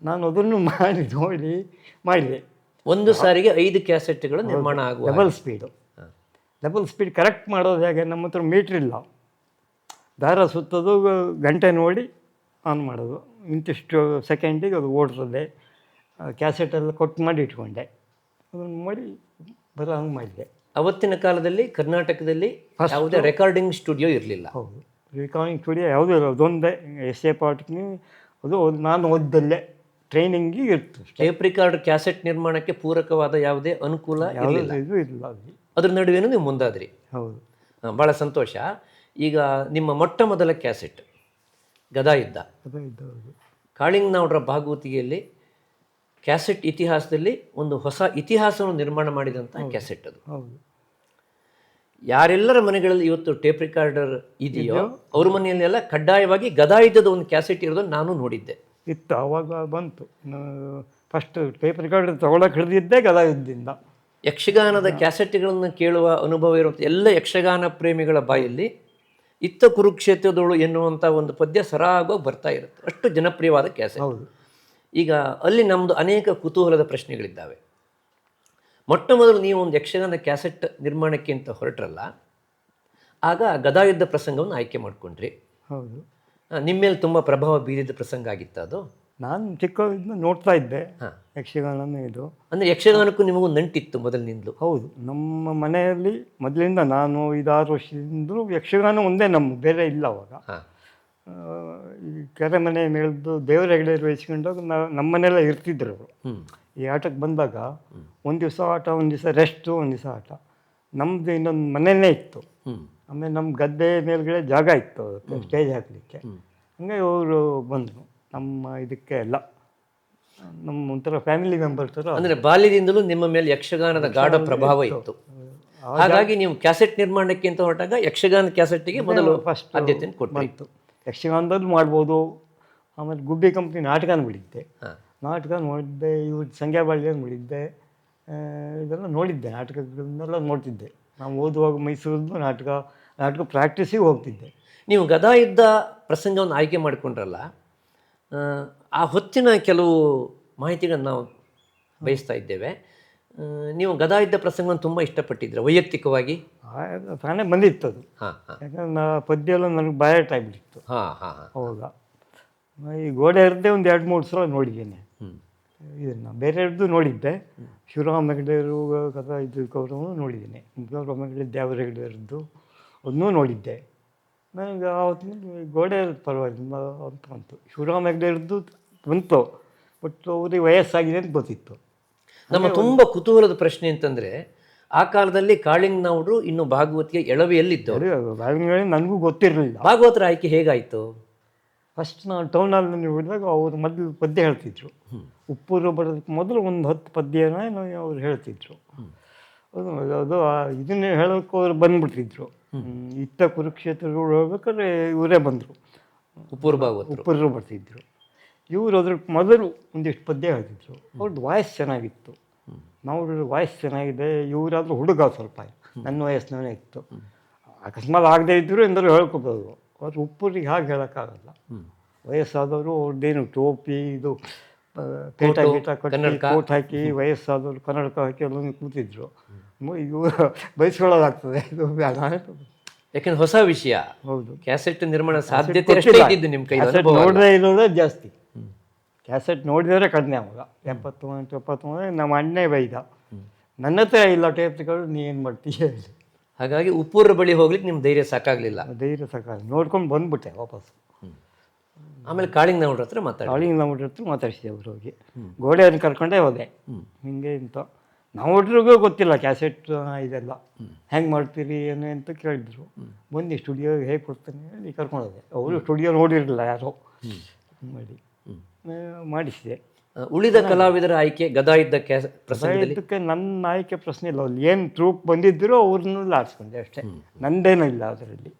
ನಾನು ಅದನ್ನು ಮಾಡಿ ನೋಡಿ ಮಾಡಿದೆ. ಒಂದು ಸಾರಿಗೆ 5 ಕ್ಯಾಸೆಟ್ಗಳು ನಿರ್ಮಾಣ ಆಗುವ ಡಬಲ್ ಸ್ಪೀಡ್ ಕರೆಕ್ಟ್ ಮಾಡೋದು ಹೇಗೆ? ನಮ್ಮ ಹತ್ರ ಮೀಟ್ರ್ ಇಲ್ಲ. ದಾರ ಸುತ್ತೋದು, ಗಂಟೆ ನೋಡಿ ಆನ್ ಮಾಡೋದು, ಇಂತಿಷ್ಟು ಸೆಕೆಂಡಿಗೆ ಅದು ಓಡ್ತದೆ. ಕ್ಯಾಸೆಟೆಲ್ಲ ಕೊಟ್ಟು ಮಾಡಿ ಇಟ್ಕೊಂಡೆ, ಅದನ್ನು ಮಾಡಿ ಬರೋ ಹಂಗೆ ಮಾಡಿದೆ. ಅವತ್ತಿನ ಕಾಲದಲ್ಲಿ ಕರ್ನಾಟಕದಲ್ಲಿ ಯಾವುದೇ ರೆಕಾರ್ಡಿಂಗ್ ಸ್ಟುಡಿಯೋ ಇರಲಿಲ್ಲ. ಹೌದು, ರೆಕಾರ್ಡಿಂಗ್ ಸ್ಟುಡಿಯೋ ಯಾವುದೂ ಇಲ್ಲ. ಅದೊಂದೇ ಎಸ್ ಎ ಪಾಟ್ನಿ, ಅದು ನಾನು ಓದ್ದಲ್ಲೇ ಟ್ರೈನಿಂಗಿಗೆ ಇರ್ತದೆ. ಟೇಪ್ ರಿಕಾರ್ಡ್ ಕ್ಯಾಸೆಟ್ ನಿರ್ಮಾಣಕ್ಕೆ ಪೂರಕವಾದ ಯಾವುದೇ ಅನುಕೂಲ ಇರಲಿಲ್ಲ. ಇದು ಇಲ್ಲ ಅಲ್ಲಿ. ಅದ್ರ ನಡುವೆನೂ ನೀವು ಮುಂದಾದ್ರಿ. ಹೌದು, ಭಾಳ ಸಂತೋಷ. ಈಗ ನಿಮ್ಮ ಮೊಟ್ಟ ಮೊದಲ ಕ್ಯಾಸೆಟ್ ಗದಾ ಇದ್ದ. ಕಾಳಿಂಗನವರ ಭಾಗವತಿಗೆಯಲ್ಲಿ ಕ್ಯಾಸೆಟ್ ಇತಿಹಾಸದಲ್ಲಿ ಒಂದು ಹೊಸ ಇತಿಹಾಸವನ್ನು ನಿರ್ಮಾಣ ಮಾಡಿದಂತಹ ಕ್ಯಾಸೆಟ್ ಅದು. ಹೌದು, ಯಾರೆಲ್ಲರ ಮನೆಗಳಲ್ಲಿ ಇವತ್ತು ಟೇಪ್ ರಿಕಾರ್ಡರ್ ಇದೆಯೋ ಅವ್ರ ಮನೆಯಲ್ಲೆಲ್ಲ ಕಡ್ಡಾಯವಾಗಿ ಗದಾ ಇದ್ದದ ಒಂದು ಕ್ಯಾಸೆಟ್ ಇರೋದನ್ನು ನಾನು ನೋಡಿದ್ದೆ. ಇತ್ತು, ಆವಾಗ ಬಂತು. ಫಸ್ಟ್ ಟೇಪ್ ರಿಕಾರ್ಡರ್ ತಗೊಳಕ್ಕೆ ಹಿಡಿದಿದ್ದೆ ಗದಾ ಯುದ್ಧದಿಂದ. ಯಕ್ಷಗಾನದ ಕ್ಯಾಸೆಟ್ಗಳನ್ನು ಕೇಳುವ ಅನುಭವ ಇರುವಂಥ ಎಲ್ಲ ಯಕ್ಷಗಾನ ಪ್ರೇಮಿಗಳ ಬಾಯಲ್ಲಿ ಇತ್ತ ಕುರುಕ್ಷೇತ್ರದೋಳು ಎನ್ನುವಂಥ ಒಂದು ಪದ್ಯ ಸರಾಗವಾಗಿ ಬರ್ತಾ ಇರುತ್ತೆ. ಅಷ್ಟು ಜನಪ್ರಿಯವಾದ ಕ್ಯಾಸೆಟ್. ಹೌದು. ಈಗ ಅಲ್ಲಿ ನಮ್ಮದು ಅನೇಕ ಕುತೂಹಲದ ಪ್ರಶ್ನೆಗಳಿದ್ದಾವೆ. ಮೊಟ್ಟ ಮೊದಲು ನೀವು ಒಂದು ಯಕ್ಷಗಾನ ಕ್ಯಾಸೆಟ್ ನಿರ್ಮಾಣಕ್ಕೆ ಅಂತ ಹೊರಟ್ರಲ್ಲ, ಆಗ ಗದಾಯುದ್ಧ ಪ್ರಸಂಗವನ್ನು ಆಯ್ಕೆ ಮಾಡಿಕೊಂಡ್ರಿ. ಹೌದು, ನಿಮ್ಮ ಮೇಲೆ ತುಂಬ ಪ್ರಭಾವ ಬೀರಿದ ಪ್ರಸಂಗ ಆಗಿತ್ತು ಅದು. ನಾನು ಚಿಕ್ಕವರಿಂದ ನೋಡ್ತಾ ಇದ್ದೆ ಯಕ್ಷಗಾನನೇ ಇದು. ಅಂದರೆ ಯಕ್ಷಗಾನಕ್ಕೂ ನಿಮಗೂ ನಂಟಿತ್ತು ಮೊದಲಿನಿಂದಲೂ? ಹೌದು, ನಮ್ಮ ಮನೆಯಲ್ಲಿ ಮೊದಲಿಂದ ನಾನು 5-6 ವರ್ಷದಿಂದಲೂ ಯಕ್ಷಗಾನ ಒಂದೇ, ನಮ್ಮ ಬೇರೆ ಇಲ್ಲ ಅವಾಗ. ಈ ಕೆರೆ ಮನೆ ಮೇಳ್ದು ದೇವರ ಹೆಗಡೆ ವಹಿಸ್ಕೊಂಡಾಗ ನಮ್ಮ ಮನೆಯಲ್ಲ ಇರ್ತಿದ್ರು ಅವರು. ಈ ಆಟಕ್ಕೆ ಬಂದಾಗ ಒಂದು ದಿವಸ ಆಟ, ಒಂದು ದಿವಸ ರೆಸ್ಟು, ಒಂದು ದಿವಸ ಆಟ. ನಮ್ಮದು ಇನ್ನೊಂದು ಮನೆಯೇ ಇತ್ತು. ಆಮೇಲೆ ನಮ್ಮ ಗದ್ದೆ ಮೇಲ್ಗಡೆ ಜಾಗ ಇತ್ತು ಸ್ಟೇಜ್ ಹಾಕಲಿಕ್ಕೆ. ಹಂಗೆ ಅವರು ಬಂದರು ನಮ್ಮ ಇದಕ್ಕೆ ಎಲ್ಲ. ನಮ್ಮ ಒಂಥರ ಫ್ಯಾಮಿಲಿ ಮೆಂಬರ್ ಥರ. ಅಂದರೆ ಬಾಲ್ಯದಿಂದಲೂ ನಿಮ್ಮ ಮೇಲೆ ಯಕ್ಷಗಾನದ ಗಾಢ ಪ್ರಭಾವ ಇತ್ತು. ಹಾಗಾಗಿ ನೀವು ಕ್ಯಾಸೆಟ್ ನಿರ್ಮಾಣಕ್ಕೆ ಅಂತ ಹೊರಟಾಗ ಯಕ್ಷಗಾನ ಕ್ಯಾಸೆಟ್ಟಿಗೆ ಮೊದಲು ಫಸ್ಟ್ ಆದ್ಯತೆಯನ್ನು ಕೊಟ್ಟು ಯಕ್ಷಗಾನದಲ್ಲೂ ಮಾಡ್ಬೋದು. ಆಮೇಲೆ ಗುಬ್ಬಿ ಕಂಪ್ನಿ ನಾಟಕನ ಬಿಡಿದ್ದೆ. ನಾಟಕ ನೋಡಿದ್ದೆ, ಇವ್ರ ಸಂಖ್ಯಾಬಾಳ್ಯನ ಬಿಡಿದ್ದೆ, ಇದೆಲ್ಲ ನೋಡಿದ್ದೆ. ನಾಟಕಗಳನ್ನೆಲ್ಲ ನೋಡ್ತಿದ್ದೆ. ನಾವು ಓದುವಾಗ ಮೈಸೂರದ್ದು ನಾಟಕ ಪ್ರಾಕ್ಟೀಸಿಗೆ ಹೋಗ್ತಿದ್ದೆ. ನೀವು ಗದಾ ಯುದ್ಧ ಪ್ರಸಂಗವನ್ನು ಆಯ್ಕೆ ಮಾಡಿಕೊಂಡ್ರಲ್ಲ, ಆ ಹೊತ್ತಿನ ಕೆಲವು ಮಾಹಿತಿಗಳನ್ನು ನಾವು ಬಯಸ್ತಾ ಇದ್ದೇವೆ. ನೀವು ಗದಾ ಯುದ್ಧ ಪ್ರಸಂಗವನ್ನು ತುಂಬ ಇಷ್ಟಪಟ್ಟಿದ್ರೆ ವೈಯಕ್ತಿಕವಾಗಿ? ತಾನೇ ಬಂದಿತ್ತು ಅದು. ಯಾಕಂದ್ರೆ ಪದ್ಯ ಎಲ್ಲ ನನಗೆ ಬಾಯಾಟ ಆಗಿಬಿಟ್ಟಿತ್ತು ಅವಾಗ. ಈ ಗೋಡೆ ಇರದೇ ಒಂದು 2-3 ಸಲ ನೋಡಿದ್ದೇನೆ ಇದನ್ನು. ಬೇರೆಯವ್ರದ್ದು ನೋಡಿದ್ದೆ, ಶಿವರಾಮ ಹೆಗಡೆಯರು ಕಥಾ ಇದು ಗೌರವ ನೋಡಿದ್ದೇನೆ. ಶಿವರಾಮ ಹೆಗಡೆ ದೇವರ ಹೆಗಡೆಯರದ್ದು ಅದನ್ನೂ ನೋಡಿದ್ದೆ. ನನಗೆ ಆವತ್ತಿನ ಗೋಡೆ ಪರವಾಗಿಲ್ಲ ಅಂತ ಬಂತು. ಶಿವರಾಮ ಹೆಗಡೆಯರದ್ದು ಬಂತು, ಬಟ್ ಅವ್ರಿಗೆ ವಯಸ್ಸಾಗಿದೆ ಅಂತ ಗೊತ್ತಿತ್ತು. ನಮ್ಮ ತುಂಬ ಕುತೂಹಲದ ಪ್ರಶ್ನೆ ಅಂತಂದರೆ, ಆ ಕಾಲದಲ್ಲಿ ಕಾಳಿಂಗನವರು ಇನ್ನು ಭಾಗವತಿಗೆ ಎಳವೆಯಲ್ಲಿದ್ದವರು. ಭಾಗವತಿ ನನಗೂ ಗೊತ್ತಿರಲಿಲ್ಲ. ಭಾಗವತರ ಆಯ್ಕೆ ಹೇಗಾಯಿತು? ಫಸ್ಟ್ ನಾನು ಟೌನಲ್ಲಿ ನೋಡಿದಾಗ ಅವರು ಮೊದಲು ಪದ್ಯ ಹೇಳ್ತಿದ್ರು. ಉಪ್ಪೂರು ಬರೋದಕ್ಕೆ ಮೊದಲು ಒಂದು 10 ಪದ್ಯನ ಅವ್ರು ಹೇಳ್ತಿದ್ರು. ಅದು ಇದನ್ನೇ ಹೇಳೋಕ್ಕೆ ಅವ್ರು ಬಂದ್ಬಿಡ್ತಿದ್ರು. ಇತ್ತ ಕುರುಕ್ಷೇತ್ರಗಳು ಹೋಗ್ಬೇಕಾದ್ರೆ ಇವರೇ ಬಂದರು, ಉಪ್ಪೂರು ಬರ್ತಿದ್ರು. ಇವರು ಅದ್ರ ಮೊದಲು ಒಂದಿಷ್ಟು ಪದ್ಯ ಹೇಳ್ತಿದ್ರು. ಅವ್ರದ್ದು ವಾಯ್ಸ್ ಚೆನ್ನಾಗಿತ್ತು. ನಾವು ವಾಯ್ಸ್ ಚೆನ್ನಾಗಿದೆ, ಇವರಾದರೂ ಹುಡುಗ ಸ್ವಲ್ಪ ನನ್ನ ವಯಸ್ಸಿನೇ ಇತ್ತು. ಅಕಸ್ಮಾತ್ ಆಗದೆ ಇದ್ದರು ಎಂದರೂ ಹೇಳ್ಕೊಬೋದು. ಅವ್ರು ಉಪ್ಪೂರಿಗೆ ಹಾಗೆ ಹೇಳೋಕ್ಕಾಗಲ್ಲ. ವಯಸ್ಸಾದವರು ಅವ್ರದ್ದೇನು ಟೋಪಿ ಇದು ಪೇಟ ಗೀಟ ಕಟ್ಟಿ ಕೋಟ್ ಹಾಕಿ ವಯಸ್ಸಾದವರು ಕನ್ನಡಕ ಹಾಕಿ ಎಲ್ಲ ಕೂತಿದ್ರು. ಇವರು ಬಯಸ್ಕೊಳ್ಳೋದಾಗ್ತದೆ, ಇದು ಬೇಡ. ಯಾಕಂದ್ರೆ ಹೊಸ ವಿಷಯ. ಹೌದು, ಕ್ಯಾಸೆಟ್ ನಿರ್ಮಾಣ ಸಾಧ್ಯತೆ ನಿಮ್ಮ ಕೈ ನೋಡದೇ ಇರೋದೇ ಜಾಸ್ತಿ. ಕ್ಯಾಸೆಟ್ ನೋಡಿದರೆ ಕಡಿಮೆ ಅವಾಗ. 70-70 ನಮ್ಮ ಅಣ್ಣೇ ಬೈದ, ನನ್ನ ಹತ್ರ ಇಲ್ಲ ಟೇಪ್ ರಿಕಾರ್ಡ್, ನೀ ಏನು ಮಾಡ್ತೀಯ. ಹಾಗಾಗಿ ಉಪ್ಪೂರ ಬಳಿ ಹೋಗ್ಲಿಕ್ಕೆ ನಿಮ್ಮ ಧೈರ್ಯ ಸಾಕಾಗಲಿಲ್ಲ. ಧೈರ್ಯ ಸಾಕಾಗಲಿಲ್ಲ, ನೋಡ್ಕೊಂಡು ಬಂದ್ಬಿಟ್ಟೆ ವಾಪಸ್. ಆಮೇಲೆ ಕಾಳಿಂಗನವ್ರ ಹತ್ರ ಕಾಳಿಂಗನವ್ರ ಹತ್ರ ಮಾತಾಡಿಸಿದೆ. ಅವ್ರು ಹೋಗಿ ಗೋಡೆಯನ್ನು ಕರ್ಕೊಂಡೇ ಹೋದೆ. ಹಿಂಗೆ ಇಂಥ ನಾವು ಒಟ್ರಿಗೂ ಗೊತ್ತಿಲ್ಲ ಕ್ಯಾಸೆಟ್ ಇದೆಲ್ಲ ಹೆಂಗೆ ಮಾಡ್ತೀರಿ ಏನು ಅಂತ ಕೇಳಿದ್ರು. ಬನ್ನಿ ಸ್ಟುಡಿಯೋ ಹೇಗೆ ಕೊಡ್ತಾನೆ ಹೇಳಿ ಕರ್ಕೊಂಡೋದೆ. ಅವರು ಸ್ಟುಡಿಯೋ ನೋಡಿರಲಿಲ್ಲ ಯಾರೋ ಮಾಡಿ ಮಾಡಿಸಿದೆ. ಉಳಿದ ಕಲಾವಿದರ ಆಯ್ಕೆ ಗದಾ ಇದ್ದ ಪ್ರಸಂಗದಲ್ಲಿ ಇದಕ್ಕೆ ನನ್ನ ಆಯ್ಕೆ ಪ್ರಶ್ನೆ ಇಲ್ಲ. ಅಲ್ಲಿ ಏನು ಟ್ರೂಪ್ ಬಂದಿದ್ದರೂ ಅವ್ರನ್ನೆಲ್ಲ ಆರಿಸ್ಕೊಂಡೆ ಅಷ್ಟೇ. ನಂದೇನೂ ಇಲ್ಲ ಅದರಲ್ಲಿ.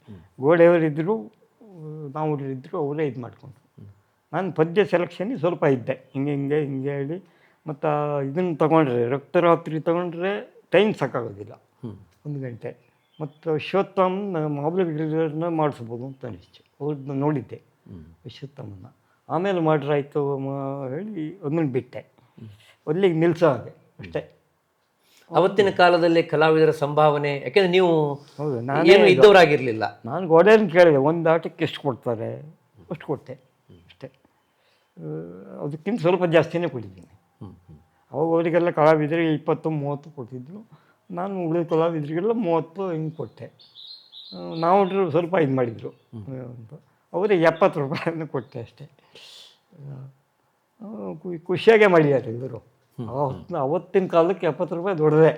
ಗೋಡೆಯವರಿದ್ದರು, ನಾವು ಇದ್ದರು, ಅವರೇ ಇದು ಮಾಡಿಕೊಂಡ್ರು. ನಾನು ಪದ್ಯ ಸೆಲೆಕ್ಷನ್ನಿಗೆ ಸ್ವಲ್ಪ ಇದ್ದೆ, ಹಿಂಗೆ ಹೇಳಿ. ಮತ್ತು ಇದನ್ನು ತೊಗೊಂಡ್ರೆ ರಕ್ತರಾತ್ರಿ ತೊಗೊಂಡ್ರೆ ಟೈಮ್ ಸಾಕಾಗೋದಿಲ್ಲ, 1 ಗಂಟೆ. ಮತ್ತು ವಿಶ್ವೋತ್ತಮನ ಮಾಬಲಿಗಳನ್ನ ಮಾಡಿಸ್ಬೋದು ಅಂತ ಅನಿಸ್ತು. ಅವ್ರನ್ನ ನೋಡಿದ್ದೆ ವಿಶ್ವೋತ್ತಮನ. ಆಮೇಲೆ ಮಾಡ್ರಾಯ್ತು ಹೇಳಿ ಒಂದನ್ನು ಬಿಟ್ಟೆ, ಅಲ್ಲಿಗೆ ನಿಲ್ಲಿಸೋ ಹಾಗೆ ಅಷ್ಟೇ. ಅವತ್ತಿನ ಕಾಲದಲ್ಲಿ ಕಲಾವಿದರ ಸಂಭಾವನೆ, ಯಾಕೆಂದರೆ ನೀವು ಹೌದು, ಏನು ಇದ್ದವರಾಗಿರಲಿಲ್ಲ. ನಾನು ಗೋಡೆಯನ್ನು ಕೇಳಿದೆ, ಒಂದು ಆಟಕ್ಕೆ ಎಷ್ಟು ಕೊಡ್ತಾರೆ ಅಷ್ಟು ಕೊಟ್ಟೆ ಅಷ್ಟೇ. ಅದಕ್ಕಿಂತ ಸ್ವಲ್ಪ ಜಾಸ್ತಿನೇ ಕೊಟ್ಟಿದ್ದೀನಿ. ಅವಾಗ ಅವರಿಗೆಲ್ಲ ಕಲಾವಿದರಿಗೆ 20-30 ಕೊಟ್ಟಿದ್ರು. ನಾನು ಉಳಿದ ಕಲಾವಿದರಿಗೆಲ್ಲ 30 ಹಿಂಗೆ ಕೊಟ್ಟೆ. ನಾವು ಸ್ವಲ್ಪ ಇದು ಮಾಡಿದರು, ಅವರಿಗೆ 70 ರೂಪಾಯಿಯನ್ನು ಕೊಟ್ಟೆ ಅಷ್ಟೇ. ಖುಷಿಯಾಗೇ ಮಾಡಿದ್ದಾರೆ ಎಲ್ಲರೂ. ಅವತ್ತಿನ ಕಾಲಕ್ಕೆ 70 ರೂಪಾಯಿ ದೊಡ್ಡದೆ.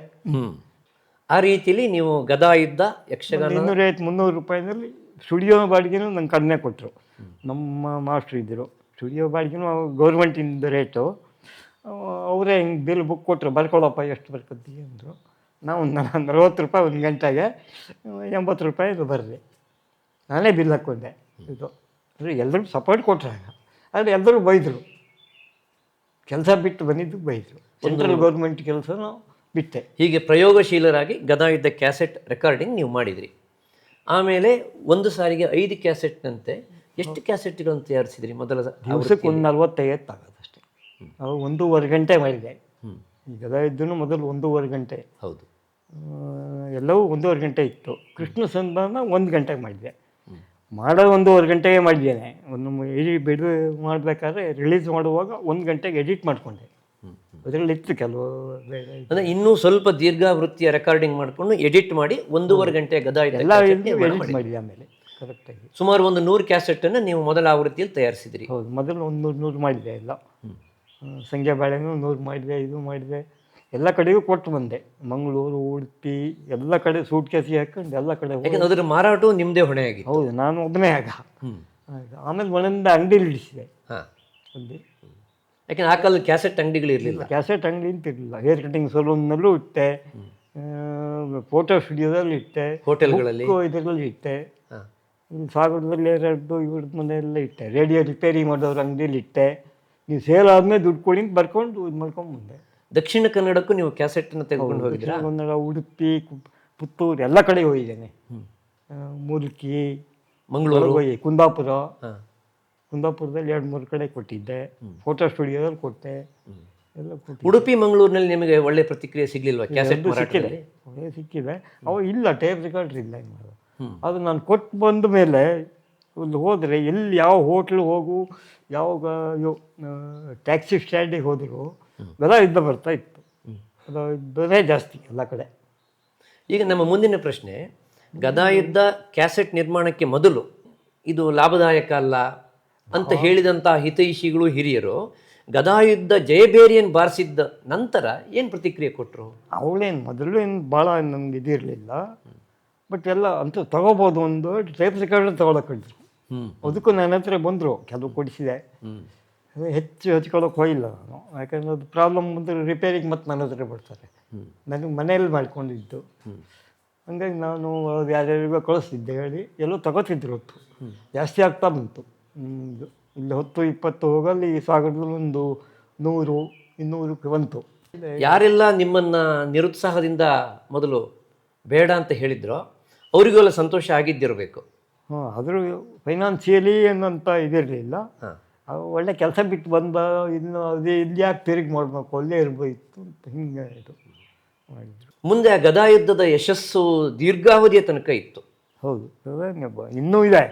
ಆ ರೀತಿಯಲ್ಲಿ ನೀವು ಗದಾ ಇದ್ದ ಯಕ್ಷಗಾನ 250-300 ರೂಪಾಯಿನಲ್ಲಿ ಸ್ಟುಡಿಯೋ ಬಾಡಿಗೆನೂ ನಂಗೆ ಕಡಿಮೆ ಕೊಟ್ಟರು. ನಮ್ಮ ಮಾಸ್ಟ್ರು ಇದ್ದರು, ಸ್ಟುಡಿಯೋ ಬಾಡಿಗೆನೂ ಗೌರ್ಮೆಂಟಿಂದ ರೇಟು. ಅವರೇ ಹಿಂಗೆ ಬಿಲ್ ಬುಕ್ ಕೊಟ್ಟರು, ಬರ್ಕೊಳ್ಳಪ್ಪ ಎಷ್ಟು ಬರ್ಕೊತೀವಿ ಅಂದರು. ನಾವು 40 ರೂಪಾಯಿ 1 ಗಂಟೆಗೆ, 80 ರೂಪಾಯಿ ಇದು ಬರಲಿ. ನಾನೇ ಬಿಲ್ ಹಾಕ್ಕೊಂಡೆ. ಇದು ಅಂದರೆ ಎಲ್ಲರಿಗೂ ಸಪೋರ್ಟ್ ಕೊಟ್ಟರೆ, ಆದರೆ ಎಲ್ಲರೂ ಬೈದರು. ಕೆಲಸ ಬಿಟ್ಟು ಬಂದಿದ್ದು ಬೈದರು. ಸೆಂಟ್ರಲ್ ಗೌರ್ಮೆಂಟ್ ಕೆಲಸನೂ ಬಿಟ್ಟೆ. ಹೀಗೆ ಪ್ರಯೋಗಶೀಲರಾಗಿ ಗದಾ ಇದ್ದ ಕ್ಯಾಸೆಟ್ ರೆಕಾರ್ಡಿಂಗ್ ನೀವು ಮಾಡಿದಿರಿ. ಆಮೇಲೆ ಒಂದು ಸಾರಿಗೆ 5 ಕ್ಯಾಸೆಟ್ನಂತೆ ಎಷ್ಟು ಕ್ಯಾಸೆಟ್ಗಳನ್ನು ತಯಾರಿಸಿದ್ರಿ ಮೊದಲ ದಿವಸಕ್ಕೆ? 40-50 ಆಗೋದಷ್ಟೇ. ಅವಾಗ 1.5 ಗಂಟೆ ಮಾಡಿದೆ. ಗದಾ ಇದ್ದೂ ಮೊದಲು 1.5 ಗಂಟೆ. ಹೌದು, ಎಲ್ಲವೂ 1.5 ಗಂಟೆ ಇತ್ತು. ಕೃಷ್ಣ ಸಂಧಾನ 1 ಗಂಟೆಗೆ ಮಾಡಿದೆ. ಮಾಡೋದು 1.5 ಗಂಟೆಗೆ ಮಾಡಿದ್ದೇನೆ. ಒಂದು ಬಿಡು ಮಾಡಬೇಕಾದ್ರೆ ರಿಲೀಸ್ ಮಾಡುವಾಗ 1 ಗಂಟೆಗೆ ಎಡಿಟ್ ಮಾಡಿಕೊಂಡೆ. ಅದರಲ್ಲಿ ಇತ್ತು ಕೆಲವು ಅಂದರೆ ಇನ್ನೂ ಸ್ವಲ್ಪ ದೀರ್ಘಾವೃತ್ತಿಯ ರೆಕಾರ್ಡಿಂಗ್ ಮಾಡಿಕೊಂಡು ಎಡಿಟ್ ಮಾಡಿ 1.5 ಗಂಟೆ ಗದಾ ಇದ್ದ ಎಲ್ಲ ಎಡಿಟ್ ಮಾಡಿದೆ. ಆಮೇಲೆ ಕರೆಕ್ಟಾಗಿ ಸುಮಾರು ಒಂದು 100 ಕ್ಯಾಸೆಟನ್ನು ನೀವು ಮೊದಲ ಆವೃತ್ತಿಯಲ್ಲಿ ತಯಾರಿಸಿದ್ರಿ. ಹೌದು, ಮೊದಲು 100 ಮಾಡಿದೆ. ಎಲ್ಲ ಸಂಖ್ಯಾ ಬಾಳೆನೂ 100 ಮಾಡಿದೆ, ಇದು ಮಾಡಿದೆ. ಎಲ್ಲ ಕಡೆಗೂ ಕೊಟ್ಟು ಬಂದೆ. ಮಂಗಳೂರು, ಉಡುಪಿ ಎಲ್ಲ ಕಡೆ ಸೂಟ್ ಕೇಸಿಗೆ ಹಾಕೊಂಡು ಎಲ್ಲ ಕಡೆ. ಯಾಕಂದ್ರೆ ಅದರ ಮಾರಾಟವು ನಿಮ್ಮದೇ ಹೊಣೆ ಆಗಿದೆ. ಹೌದು, ನಾನು ಒಬ್ಬನೇ ಆಗ. ಆಮೇಲೆ ಒಂದೊಂದು ಅಂಗಡಿಲಿ ಇಳಿಸಿದೆ ಅಲ್ಲಿ. ಯಾಕೆಂದ್ರೆ ಆ ಕಾಲದಲ್ಲಿ ಕ್ಯಾಸೆಟ್ ಅಂಗಡಿಗಳು ಇರಲಿಲ್ಲ. ಕ್ಯಾಸೆಟ್ ಅಂಗಡಿ ಅಂತ ಇರಲಿಲ್ಲ. ಹೇರ್ ಕಟಿಂಗ್ ಸಲೂನ್ನಲ್ಲೂ ಇಟ್ಟೆ, ಫೋಟೋ ಸ್ಟುಡಿಯೋದಲ್ಲಿ ಇಟ್ಟೆ, ಹೋಟೆಲ್ಗಳಲ್ಲಿ ಇದರಲ್ಲಿ ಇಟ್ಟೆ, ಸಾಗರದಲ್ಲಿ 2 ಇವ್ರದ್ದು ಮನೆಯೆಲ್ಲ ಇಟ್ಟೆ. ರೇಡಿಯೋ ರಿಪೇರಿ ಮಾಡೋದ್ರ ಅಂಗಡಿಯಲ್ಲಿ ಇಟ್ಟೆ. ನೀವು ಸೇಲ್ ಆದ್ಮೇಲೆ ದುಡ್ಡು ಕೊಡಿ ಅಂತ ಬರ್ಕೊಂಡು ಇದು ಮಾಡ್ಕೊಂಡು ಬಂದೆ. ದಕ್ಷಿಣ ಕನ್ನಡಕ್ಕೂ ನೀವು ಕ್ಯಾಸೆಟನ್ನು ತೆಗೆದುಕೊಂಡು ಹೋಗಿದ್ದೀರಾ? ಕನ್ನಡ, ಉಡುಪಿ, ಪುತ್ತೂರು ಎಲ್ಲ ಕಡೆ ಹೋಗಿದ್ದೇನೆ. ಮುಲ್ಕಿ, ಮಂಗಳೂರು, ಕುಂದಾಪುರದಲ್ಲಿ 2-3 ಕಡೆ ಕೊಟ್ಟಿದ್ದೆ. ಫೋಟೋ ಸ್ಟುಡಿಯೋದಲ್ಲಿ ಕೊಟ್ಟೆ, ಎಲ್ಲ ಕೊಟ್ಟಿದ್ದೆ. ಉಡುಪಿ, ಮಂಗಳೂರಿನಲ್ಲಿ ನಿಮಗೆ ಒಳ್ಳೆ ಪ್ರತಿಕ್ರಿಯೆ ಸಿಗ್ಲಿಲ್ವಾ ಕ್ಯಾಸೆಟ್ ಸಿಕ್ಕಿದೆ? ಸಿಕ್ಕಿದೆ. ಅವು ಇಲ್ಲ, ಟೇಪ್ ರೆಕಾರ್ಡ್ರ್ ಇಲ್ಲ. ಅದು ನಾನು ಕೊಟ್ಟು ಬಂದ ಮೇಲೆ ಒಂದು ಹೋದರೆ ಎಲ್ಲಿ ಯಾವ ಹೋಟ್ಲ್ ಹೋಗು, ಯಾವಾಗ ಟ್ಯಾಕ್ಸಿ ಸ್ಟ್ಯಾಂಡಿಗೆ ಹೋದರೂ ಗದಾ ಇದ್ದ ಬರ್ತಾ ಇತ್ತು. ಅದು ಇದ್ದದೇ ಜಾಸ್ತಿ ಎಲ್ಲ ಕಡೆ. ಈಗ ನಮ್ಮ ಮುಂದಿನ ಪ್ರಶ್ನೆ, ಗದಾ ಇದ್ದ ಕ್ಯಾಸೆಟ್ ನಿರ್ಮಾಣಕ್ಕೆ ಮೊದಲು ಇದು ಲಾಭದಾಯಕ ಅಲ್ಲ ಅಂತ ಹೇಳಿದಂಥ ಹಿತೈಷಿಗಳು, ಹಿರಿಯರು ಗದಾ ಯುದ್ಧ ಜಯಬೇರಿಯನ್ನು ಬಾರಿಸಿದ್ದ ನಂತರ ಏನು ಪ್ರತಿಕ್ರಿಯೆ ಕೊಟ್ಟರು? ಅವಳೇನು ಮೊದಲು ಏನು ಭಾಳ ನಮ್ಗೆ ಇದಿರಲಿಲ್ಲ. ಬಟ್ ಎಲ್ಲ ಅಂತೂ ತಗೋಬೋದು. ಒಂದು ಟೇಪ್ ರೆಕಾರ್ಡರ್ ತಗೊಳಕ್ಕಿದ್ರು. ಅದಕ್ಕೂ ನನ್ನ ಹತ್ರ ಬಂದರು, ಕೆಲವು ಕೊಡಿಸಿದೆ. ಹೆಚ್ಚು ಹಚ್ಕೊಳ್ಳೋಕೆ ಹೋಗಿಲ್ಲ ನಾನು. ಯಾಕಂದರೆ ಅದು ಪ್ರಾಬ್ಲಮ್ ಬಂದರೆ ರಿಪೇರಿಗೆ ಮತ್ತೆ ನನ್ನ ಹತ್ರ ಬರ್ತಾರೆ. ನನಗೆ ಮನೆಯಲ್ಲಿ ಮಾಡ್ಕೊಂಡಿದ್ದು. ಹಂಗಾಗಿ ನಾನು ಅದು ಯಾರ್ಯಾರಿಗೋ ಕಳಿಸ್ತಿದ್ದೆ ಹೇಳಿ ಎಲ್ಲೋ ತಗೋತಿದ್ರು. ಹೊತ್ತು ಜಾಸ್ತಿ ಆಗ್ತಾ ಬಂತು. ಇಲ್ಲಿ 10-20 ಹೋಗಲ್ಲಿ ಸಾಗರದಲ್ಲಿ ಒಂದು 100-200 ಬಂತು. ಯಾರೆಲ್ಲ ನಿಮ್ಮನ್ನು ನಿರುತ್ಸಾಹದಿಂದ ಮೊದಲು ಬೇಡ ಅಂತ ಹೇಳಿದ್ರೋ ಅವರಿಗೆಲ್ಲ ಸಂತೋಷ ಆಗಿದ್ದಿರಬೇಕು. ಆದರೂ ಫೈನಾನ್ಸಿಯಲಿ ಏನಂತ ಇದಿರಲಿಲ್ಲ. ಒಳ್ಳೆ ಕೆಲಸ ಬಿಟ್ಟು ಬಂದ, ಇನ್ನು ಅದೇ ಇಲ್ಲಿ ಯಾಕೆ ತಿರುಗಿ ಮಾಡಬೇಕು, ಅಲ್ಲೇ ಇರ್ಬೋಯಿತ್ತು ಅಂತ ಹಿಂಗೆ ಇದು ಮಾಡಿದ್ರು. ಮುಂದೆ ಆ ಗದಾ ಯುದ್ಧದ ಯಶಸ್ಸು ದೀರ್ಘಾವಧಿಯ ತನಕ ಇತ್ತು. ಹೌದು, ಇನ್ನೂ ಇದೆ.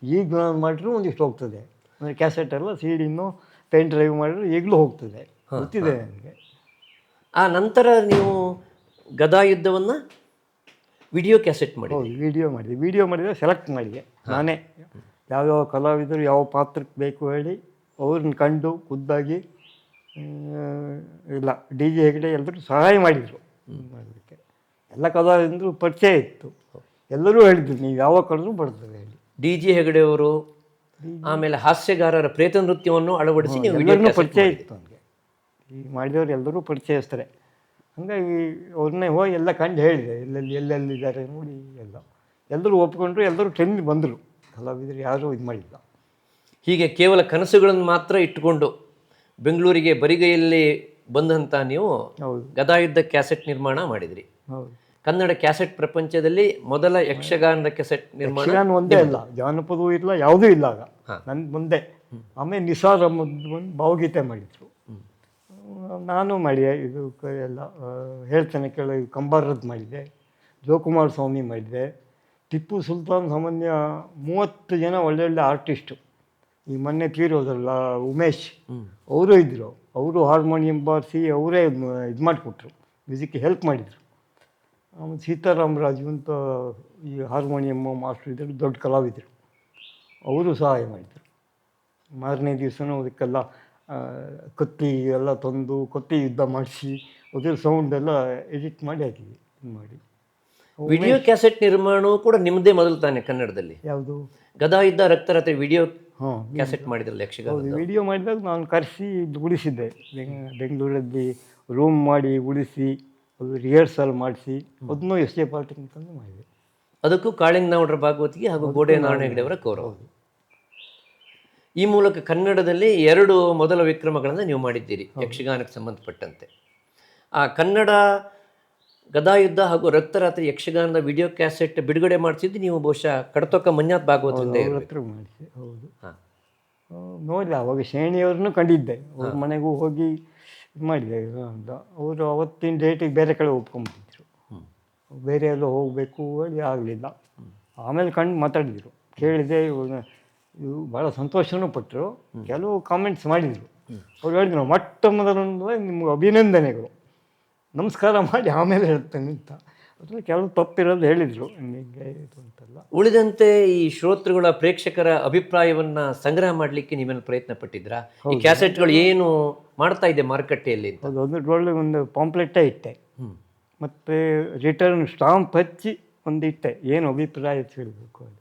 ಈಗ ಮಾಡಿದ್ರು ಒಂದಿಷ್ಟು ಹೋಗ್ತದೆ. ಅಂದರೆ ಕ್ಯಾಸೆಟ್ ಎಲ್ಲ CD-ನೂ ಪೆನ್ ಡ್ರೈವ್ ಮಾಡಿದ್ರು ಈಗಲೂ ಹೋಗ್ತದೆ, ಗೊತ್ತಿದೆ ನನಗೆ. ಆ ನಂತರ ನೀವು ಗದಾ ಯುದ್ಧವನ್ನು ವಿಡಿಯೋ ಕ್ಯಾಸೆಟ್ ಮಾಡಿ? ಹೌದು, ವಿಡಿಯೋ ಮಾಡಿದರೆ ಸೆಲೆಕ್ಟ್ ಮಾಡಿದೆ ನಾನೇ. ಯಾವ್ಯಾವ ಕಲಾವಿದರು ಯಾವ ಪಾತ್ರಕ್ಕೆ ಬೇಕು ಹೇಳಿ ಅವ್ರನ್ನ ಕಂಡು ಖುದ್ದಾಗಿ ಇಲ್ಲ ಡಿ ಜೆ ಹೆಗಡೆ ಎಲ್ಲರೂ ಸಹಾಯ ಮಾಡಿದರು ಮಾಡಲಿಕ್ಕೆ. ಎಲ್ಲ ಕಲಾವಿದರು ಪರಿಚಯ ಇತ್ತು, ಎಲ್ಲರೂ ಹೇಳಿದ್ರು ನೀವು ಯಾವಾಗ ಕಳೆದ್ರೂ ಬರ್ತದೆ ಹೇಳಿ. ಡಿ ಜಿ ಹೆಗಡೆಯವರು, ಆಮೇಲೆ ಹಾಸ್ಯಗಾರರ ಪ್ರೇತ ನೃತ್ಯವನ್ನು ಅಳವಡಿಸಿ ನೀವು ಎಲ್ಲರನ್ನೂ ಪರಿಚಯ ಇತ್ತು ನನಗೆ. ಈ ಮಾಡಿದವರು ಎಲ್ಲರೂ ಪರಿಚಯಸ್ತಾರೆ. ಹಾಗಾಗಿ ಅವ್ರನ್ನೇ ಹೋಗಿ ಎಲ್ಲ ಕಂಡು ಹೇಳಿದೆ, ಎಲ್ಲೆಲ್ಲಿದ್ದಾರೆ ನೋಡಿ ಎಲ್ಲರೂ ಒಪ್ಕೊಂಡ್ರು, ಎಲ್ಲರೂ ಟ್ರೆಂಡ್ ಬಂದರು. ಕಲಾವಿದರು ಯಾರೂ ಇದು ಮಾಡಿಲ್ಲ. ಹೀಗೆ ಕೇವಲ ಕನಸುಗಳನ್ನು ಮಾತ್ರ ಇಟ್ಟುಕೊಂಡು ಬೆಂಗಳೂರಿಗೆ ಬರಿಗೈಯಲ್ಲಿ ಬಂದಂಥ ನೀವು ಗದಾಯುದ್ಧ ಕ್ಯಾಸೆಟ್ ನಿರ್ಮಾಣ ಮಾಡಿದ್ರಿ. ಹೌದು, ಕನ್ನಡ ಕ್ಯಾಸೆಟ್ ಪ್ರಪಂಚದಲ್ಲಿ ಮೊದಲ ಯಕ್ಷಗಾನದ ಕ್ಯಾಸೆಟ್ ನಿರ್ಮಾಣ. ಯಕ್ಷಗಾನ ಒಂದೇ ಅಲ್ಲ, ಜಾನಪದವೂ ಇಲ್ಲ, ಯಾವುದೂ ಇಲ್ಲ ಆಗ ನನ್ನ ಮುಂದೆ. ಆಮೇಲೆ ನಿಸಾರ್ ಅಹಮದ್ ಒಂದು ಭಾವಗೀತೆ ಮಾಡಿದರು, ನಾನು ಮಾಡಿದೆ. ಇದು ಎಲ್ಲ ಹೇಳ್ತೇನೆ ಕೇಳಿ, ಕಂಬಾರದ್ದು ಮಾಡಿದೆ, ಜೋಕುಮಾರ ಸ್ವಾಮಿ ಮಾಡಿದೆ, ಟಿಪ್ಪು ಸುಲ್ತಾನ್. ಸಾಮಾನ್ಯ 30 ಜನ ಒಳ್ಳೊಳ್ಳೆ ಆರ್ಟಿಸ್ಟು. ಈ ಮೊನ್ನೆ ತೀರೋದಲ್ಲ ಉಮೇಶ್, ಅವರು ಇದ್ದರು. ಅವರು ಹಾರ್ಮೋನಿಯಂ ಬಾರಿಸಿ ಅವರೇ ಇದು ಮಾಡಿಕೊಟ್ರು, ಮ್ಯೂಸಿಕ್ಗೆ ಹೆಲ್ಪ್ ಮಾಡಿದರು. ಆಮೇಲೆ ಸೀತಾರಾಮರಾಜು ಅಂತ ಈ ಹಾರ್ಮೋನಿಯಮ್ಮ ಮಾಸ್ಟರ್ ಇದ್ದರು, ದೊಡ್ಡ ಕಲಾವಿದರು, ಅವರು ಸಹಾಯ ಮಾಡಿದರು. ಮಾರನೇ ದಿವಸನೂ ಅದಕ್ಕೆಲ್ಲ ಕತ್ತಿ ಎಲ್ಲ ತಂದು ಕತ್ತಿ ಯುದ್ಧ ಮಾಡಿಸಿ ಅದ್ರ ಸೌಂಡೆಲ್ಲ ಎಡಿಟ್ ಮಾಡಿ ಹಾಕಿದ್ವಿ. ಮಾಡಿ ವಿಡಿಯೋ ಕ್ಯಾಸೆಟ್ ನಿರ್ಮಾಣವೂ ಕೂಡ ನಿಮ್ಮದೇ ಮೊದಲು ತಾನೆ ಕನ್ನಡದಲ್ಲಿ? ಯಾವುದು? ಗದಾಯುದ್ಧ ರಕ್ತರತೆ ವಿಡಿಯೋ ಕ್ಯಾಸೆಟ್ ಮಾಡಿದ್ರಲ್ಲ ಯಕ್ಷಗಾನ. ವಿಡಿಯೋ ಮಾಡಿದಾಗ ನಾನು ಕರೆಸಿ ಉಳಿಸಿದ್ದೆ ಬೆಂಗಳೂರಲ್ಲಿ, ರೂಮ್ ಮಾಡಿ ಉಳಿಸಿ, ಅದು ರಿಹರ್ಸಲ್ ಮಾಡಿಸಿ, ಅದನ್ನೂ ಎಸ್ ಜೆ ಪಾರ್ಟಿ ಅಂತಂದು ಮಾಡಿದೆ. ಅದಕ್ಕೂ ಕಾಳಿಂಗನೌಡರ ಭಾಗವತಿಗೆ ಹಾಗೂ ಗೋಡೆ ನಾರಾಯಣ ಹೆಗಡೆಯವರ ಗೌರವ. ಈ ಮೂಲಕ ಕನ್ನಡದಲ್ಲಿ 2 ಮೊದಲ ವಿಕ್ರಮಗಳನ್ನು ನೀವು ಮಾಡಿದ್ದೀರಿ ಯಕ್ಷಗಾನಕ್ಕೆ ಸಂಬಂಧಪಟ್ಟಂತೆ. ಆ ಕನ್ನಡ ಗದಾಯುದ್ಧ ಹಾಗೂ ರಕ್ತರಾತ್ರಿ ಯಕ್ಷಗಾನದ ವಿಡಿಯೋ ಕ್ಯಾಸೆಟ್ ಬಿಡುಗಡೆ ಮಾಡಿಸಿದ್ದು ನೀವು ಬಹುಶಃ ಕಡತೊಕ್ಕ ಮಂಜಾತ್ ಭಾಗವತರಿಂದ ಮಾಡಿಸಿ. ಹೌದು, ನೋಡಿಲ್ಲ ಅವಾಗ ಶ್ರೇಣಿಯವ್ರನ್ನೂ ಕಂಡಿದ್ದೆ, ಅವ್ರ ಮನೆಗೂ ಹೋಗಿ ಇದು ಮಾಡಿದೆ. ಅವರು ಅವತ್ತಿನ ಡೇಟಿಗೆ ಬೇರೆ ಕಡೆ ಒಪ್ಕೊಂಡ್ಬಿಟ್ಟಿದ್ರು, ಬೇರೆ ಎಲ್ಲೋ ಹೋಗಬೇಕು ಹೇಳಿ ಆಗಲಿಲ್ಲ. ಆಮೇಲೆ ಕಂಡು ಮಾತಾಡಿದರು, ಕೇಳಿದೆ. ಇವು ಭಾಳ ಸಂತೋಷನೂ ಪಟ್ಟರು, ಕೆಲವು ಕಾಮೆಂಟ್ಸ್ ಮಾಡಿದರು. ಅವ್ರು ಹೇಳಿದ್ರು, ಮೊಟ್ಟ ಮೊದಲೊಂದು ನಿಮ್ಗೆ ಅಭಿನಂದನೆಗಳು, ನಮಸ್ಕಾರ ಮಾಡಿ ಆಮೇಲೆ ಹೇಳ್ತೇನೆ ಅಂತ. ಅದ್ರಲ್ಲಿ ಕೆಲವು ತಪ್ಪಿರೋದು ಹೇಳಿದರು, ಹಿಂಗೆ ಇದು ಅಂತೆಲ್ಲ. ಉಳಿದಂತೆ ಈ ಶ್ರೋತೃಗಳ ಪ್ರೇಕ್ಷಕರ ಅಭಿಪ್ರಾಯವನ್ನ ಸಂಗ್ರಹ ಮಾಡಲಿಕ್ಕೆ ನೀವೇನು ಪ್ರಯತ್ನ ಪಟ್ಟಿದ್ರಾ? ಈ ಕ್ಯಾಸೆಟ್ಗಳು ಏನು ಮಾಡ್ತಾ ಇದೆ ಮಾರುಕಟ್ಟೆಯಲ್ಲಿ? ಅದು ಒಳ್ಳೆ ಒಂದು ಪಾಂಪ್ಲೆಟ್ಟೇ ಇಟ್ಟೆ, ಮತ್ತು ರಿಟರ್ನ್ ಸ್ಟಾಂಪ್ ಹಚ್ಚಿ ಒಂದು ಇಟ್ಟೆ, ಏನು ಅಭಿಪ್ರಾಯ ಹೇಳಬೇಕು ಅಲ್ಲಿ.